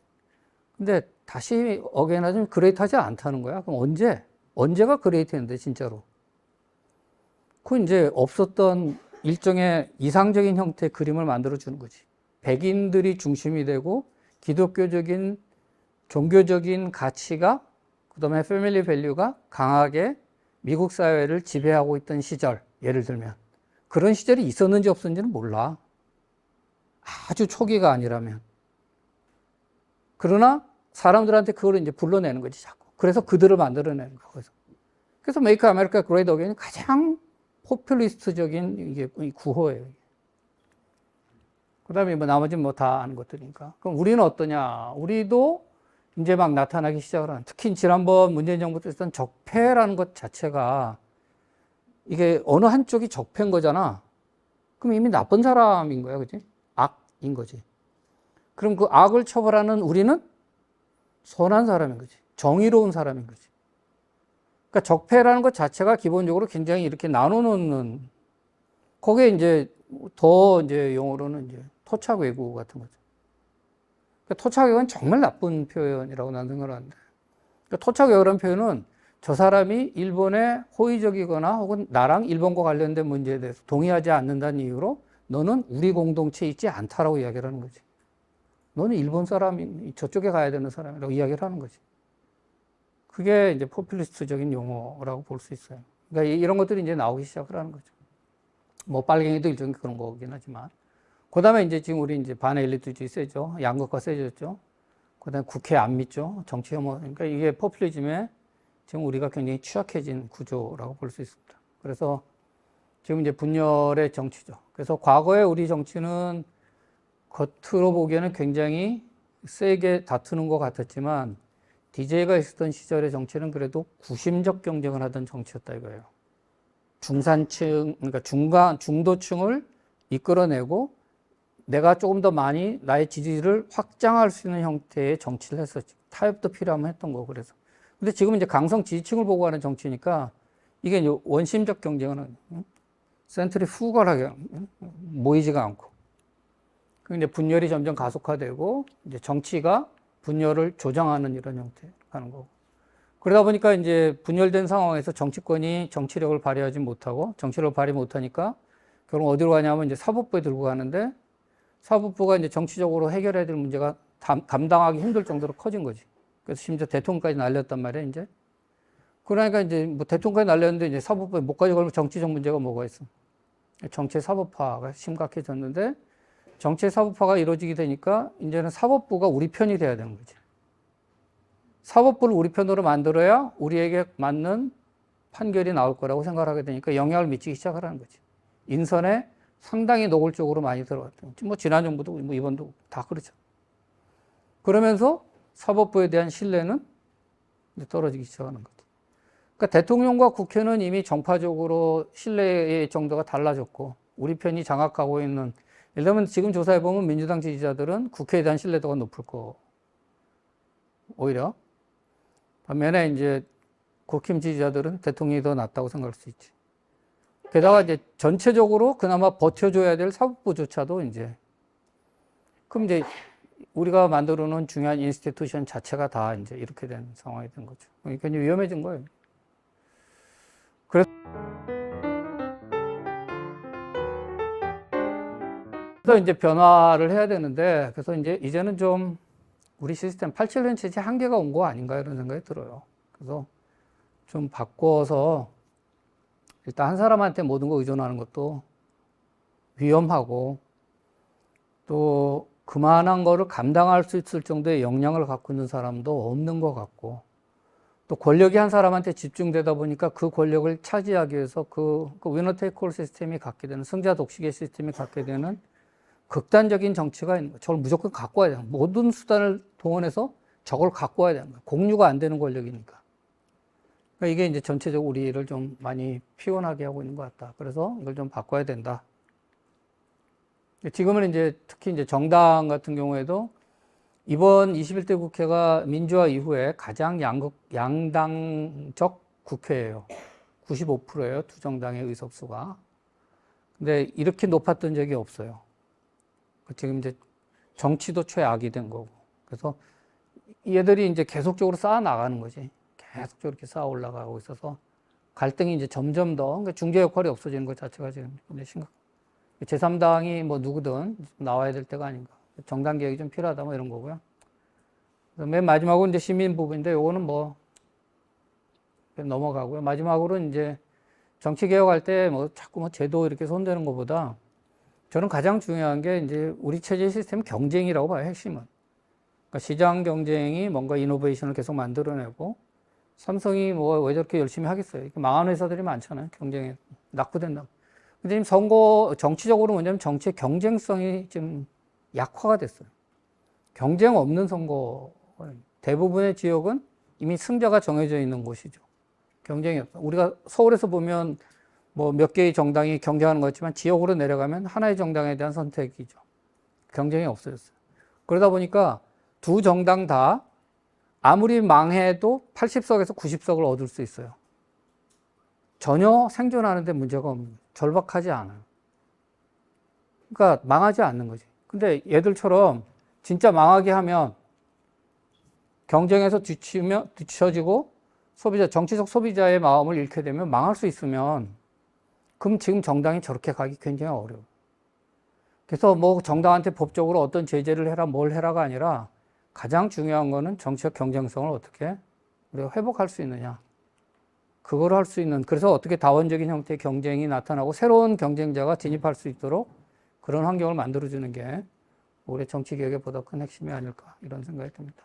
근데 다시 어게인하자면 그레이트하지 않다는 거야. 그럼 언제가 그레이트했는데 진짜로? 그 이제 없었던 일종의 이상적인 형태의 그림을 만들어 주는 거지. 백인들이 중심이 되고 기독교적인 종교적인 가치가 그다음에 패밀리 밸류가 강하게 미국 사회를 지배하고 있던 시절, 예를 들면 그런 시절이 있었는지 없었는지는 몰라. 아주 초기가 아니라면. 그러나 사람들한테 그걸 이제 불러내는 거지 자꾸. 그래서 그들을 만들어내는 거야. 그래서 Make America Great Again이 가장 포퓰리스트적인 이게 구호예요. 그다음에 뭐 나머지는 뭐 다 아는 것들이니까. 그럼 우리는 어떠냐? 우리도 이제 막 나타나기 시작을 하는. 특히 지난번 문재인 정부 때 했던 적폐라는 것 자체가 이게 어느 한쪽이 적폐인 거잖아. 그럼 이미 나쁜 사람인 거야, 그지? 악인 거지. 그럼 그 악을 처벌하는 우리는 선한 사람인 거지. 정의로운 사람인 거지. 그러니까 적폐라는 것 자체가 기본적으로 굉장히 이렇게 나눠놓는, 거기에 이제 더 이제 용어로는 이제 토착외구 같은 거죠. 그러니까 토착외구는 정말 나쁜 표현이라고 나는 생각을 하는데. 그러니까 토착외구라는 표현은 저 사람이 일본에 호의적이거나 혹은 나랑 일본과 관련된 문제에 대해서 동의하지 않는다는 이유로 너는 우리 공동체에 있지 않다라고 이야기를 하는 거지. 너는 일본 사람이 저쪽에 가야 되는 사람이라고 이야기를 하는 거지. 그게 이제 포퓰리스트적인 용어라고 볼 수 있어요. 그러니까 이런 것들이 이제 나오기 시작을 하는 거죠. 뭐 빨갱이도 일종의 그런 거긴 하지만. 그 다음에 이제 지금 우리 이제 반엘리트주의 세죠. 양극화 세졌죠. 그 다음에 국회 안 믿죠. 정치 혐오. 그러니까 이게 포퓰리즘에 지금 우리가 굉장히 취약해진 구조라고 볼 수 있습니다. 그래서 지금 이제 분열의 정치죠. 그래서 과거에 우리 정치는 겉으로 보기에는 굉장히 세게 다투는 것 같았지만 DJ가 있었던 시절의 정치는 그래도 구심적 경쟁을 하던 정치였다 이거예요. 중산층, 그러니까 중도층을 이끌어내고 내가 조금 더 많이 나의 지지를 확장할 수 있는 형태의 정치를 했었지. 타협도 필요하면 했던 거고 그래서. 근데 지금 이제 강성 지지층을 보고 하는 정치니까 이게 이제 원심적 경쟁은 센트리 후걸하게 모이지가 않고. 근데 분열이 점점 가속화되고 이제 정치가 분열을 조장하는 이런 형태 하는 거고. 그러다 보니까 이제 분열된 상황에서 정치권이 정치력을 발휘하지 못하고 정치력을 발휘 못하니까 결국 어디로 가냐면 이제 사법부에 들고 가는데 사법부가 이제 정치적으로 해결해야 될 문제가 감당하기 힘들 정도로 커진 거지. 그래서 심지어 대통령까지 날렸단 말이야, 이제. 그러니까 이제 뭐 대통령까지 날렸는데 이제 사법부에 못 가져가면 정치적 문제가 뭐가 있어. 정치 사법화가 심각해졌는데 정치 사법화가 이루어지게 되니까 이제는 사법부가 우리 편이 돼야 되는 거지. 사법부를 우리 편으로 만들어야 우리에게 맞는 판결이 나올 거라고 생각을 하게 되니까 영향을 미치기 시작을 하는 거지. 인선에 상당히 노골적으로 많이 들어갔죠. 뭐 지난 정부도 뭐 이번도 다 그렇죠. 그러면서 사법부에 대한 신뢰는 떨어지기 시작하는 거죠. 그러니까 대통령과 국회는 이미 정파적으로 신뢰의 정도가 달라졌고 우리 편이 장악하고 있는, 예를 들면 지금 조사해 보면 민주당 지지자들은 국회에 대한 신뢰도가 높을 거. 오히려 반면에 이제 국힘 지지자들은 대통령이 더 낫다고 생각할 수 있지. 게다가 이제 전체적으로 그나마 버텨줘야 될 사법부조차도 이제, 그럼 이제 우리가 만들어 놓은 중요한 인스티튜션 자체가 다 이제 이렇게 된 상황이 된 거죠. 그러니까 위험해진 거예요. 그래서 또 이제 변화를 해야 되는데, 그래서 이제는 좀 우리 시스템 87년 체제 한계가 온 거 아닌가 이런 생각이 들어요. 그래서 좀 바꿔서 일단 한 사람한테 모든 거 의존하는 것도 위험하고 또 그만한 거를 감당할 수 있을 정도의 역량을 갖고 있는 사람도 없는 것 같고 또 권력이 한 사람한테 집중되다 보니까 그 권력을 차지하기 위해서 그 위너 테이크 올 시스템이 갖게 되는 승자 독식의 시스템이 갖게 되는 극단적인 정치가 있는 거예요. 저걸 무조건 갖고 와야 돼요. 모든 수단을 동원해서 저걸 갖고 와야 되는 거예요. 공유가 안 되는 권력이니까. 그러니까 이게 이제 전체적으로 우리를 좀 많이 피곤하게 하고 있는 것 같다. 그래서 이걸 좀 바꿔야 된다. 지금은 이제 특히 이제 정당 같은 경우에도 이번 21대 국회가 민주화 이후에 가장 양당적 국회예요. 95%예요. 두 정당의 의석수가. 근데 이렇게 높았던 적이 없어요. 지금 이제 정치도 최악이 된 거고. 그래서 얘들이 이제 계속적으로 쌓아 나가는 거지. 계속적으로 이렇게 쌓아 올라가고 있어서 갈등이 이제 점점 더 그러니까 중재 역할이 없어지는 것 자체가 지금 굉장히 심각. 제3당이 뭐 누구든 나와야 될 때가 아닌가. 정당 개혁이 좀 필요하다 뭐 이런 거고요. 그래서 맨 마지막으로 이제 시민 부분인데 요거는 뭐 넘어가고요. 마지막으로 이제 정치 개혁할 때 뭐 자꾸 뭐 제도 이렇게 손대는 것보다 저는 가장 중요한 게 이제 우리 체제 시스템 경쟁이라고 봐요. 핵심은. 그러니까 시장 경쟁이 뭔가 이노베이션을 계속 만들어내고 삼성이 뭐 왜 저렇게 열심히 하겠어요. 이렇게 망하는 회사들이 많잖아요. 경쟁에 낙후된다. 근데 지금 정치적으로 뭐냐면 정치의 경쟁성이 지금 약화가 됐어요. 경쟁 없는 선거, 대부분의 지역은 이미 승자가 정해져 있는 곳이죠. 경쟁이 없다. 우리가 서울에서 보면 뭐 몇 개의 정당이 경쟁하는 것 같지만 지역으로 내려가면 하나의 정당에 대한 선택이죠. 경쟁이 없어졌어요. 그러다 보니까 두 정당 다 아무리 망해도 80석에서 90석을 얻을 수 있어요. 전혀 생존하는데 문제가 없는 거예요. 절박하지 않아요. 그러니까 망하지 않는 거지. 근데 얘들처럼 진짜 망하게 하면 경쟁에서 뒤처지고 정치적 소비자의 마음을 잃게 되면 망할 수 있으면 그럼 지금 정당이 저렇게 가기 굉장히 어려워요. 그래서 뭐 정당한테 법적으로 어떤 제재를 해라 뭘 해라가 아니라 가장 중요한 거는 정치적 경쟁성을 어떻게 우리가 회복할 수 있느냐. 그걸 할 수 있는, 그래서 어떻게 다원적인 형태의 경쟁이 나타나고 새로운 경쟁자가 진입할 수 있도록 그런 환경을 만들어주는 게 우리 정치 개혁의 보다 큰 핵심이 아닐까 이런 생각이 듭니다.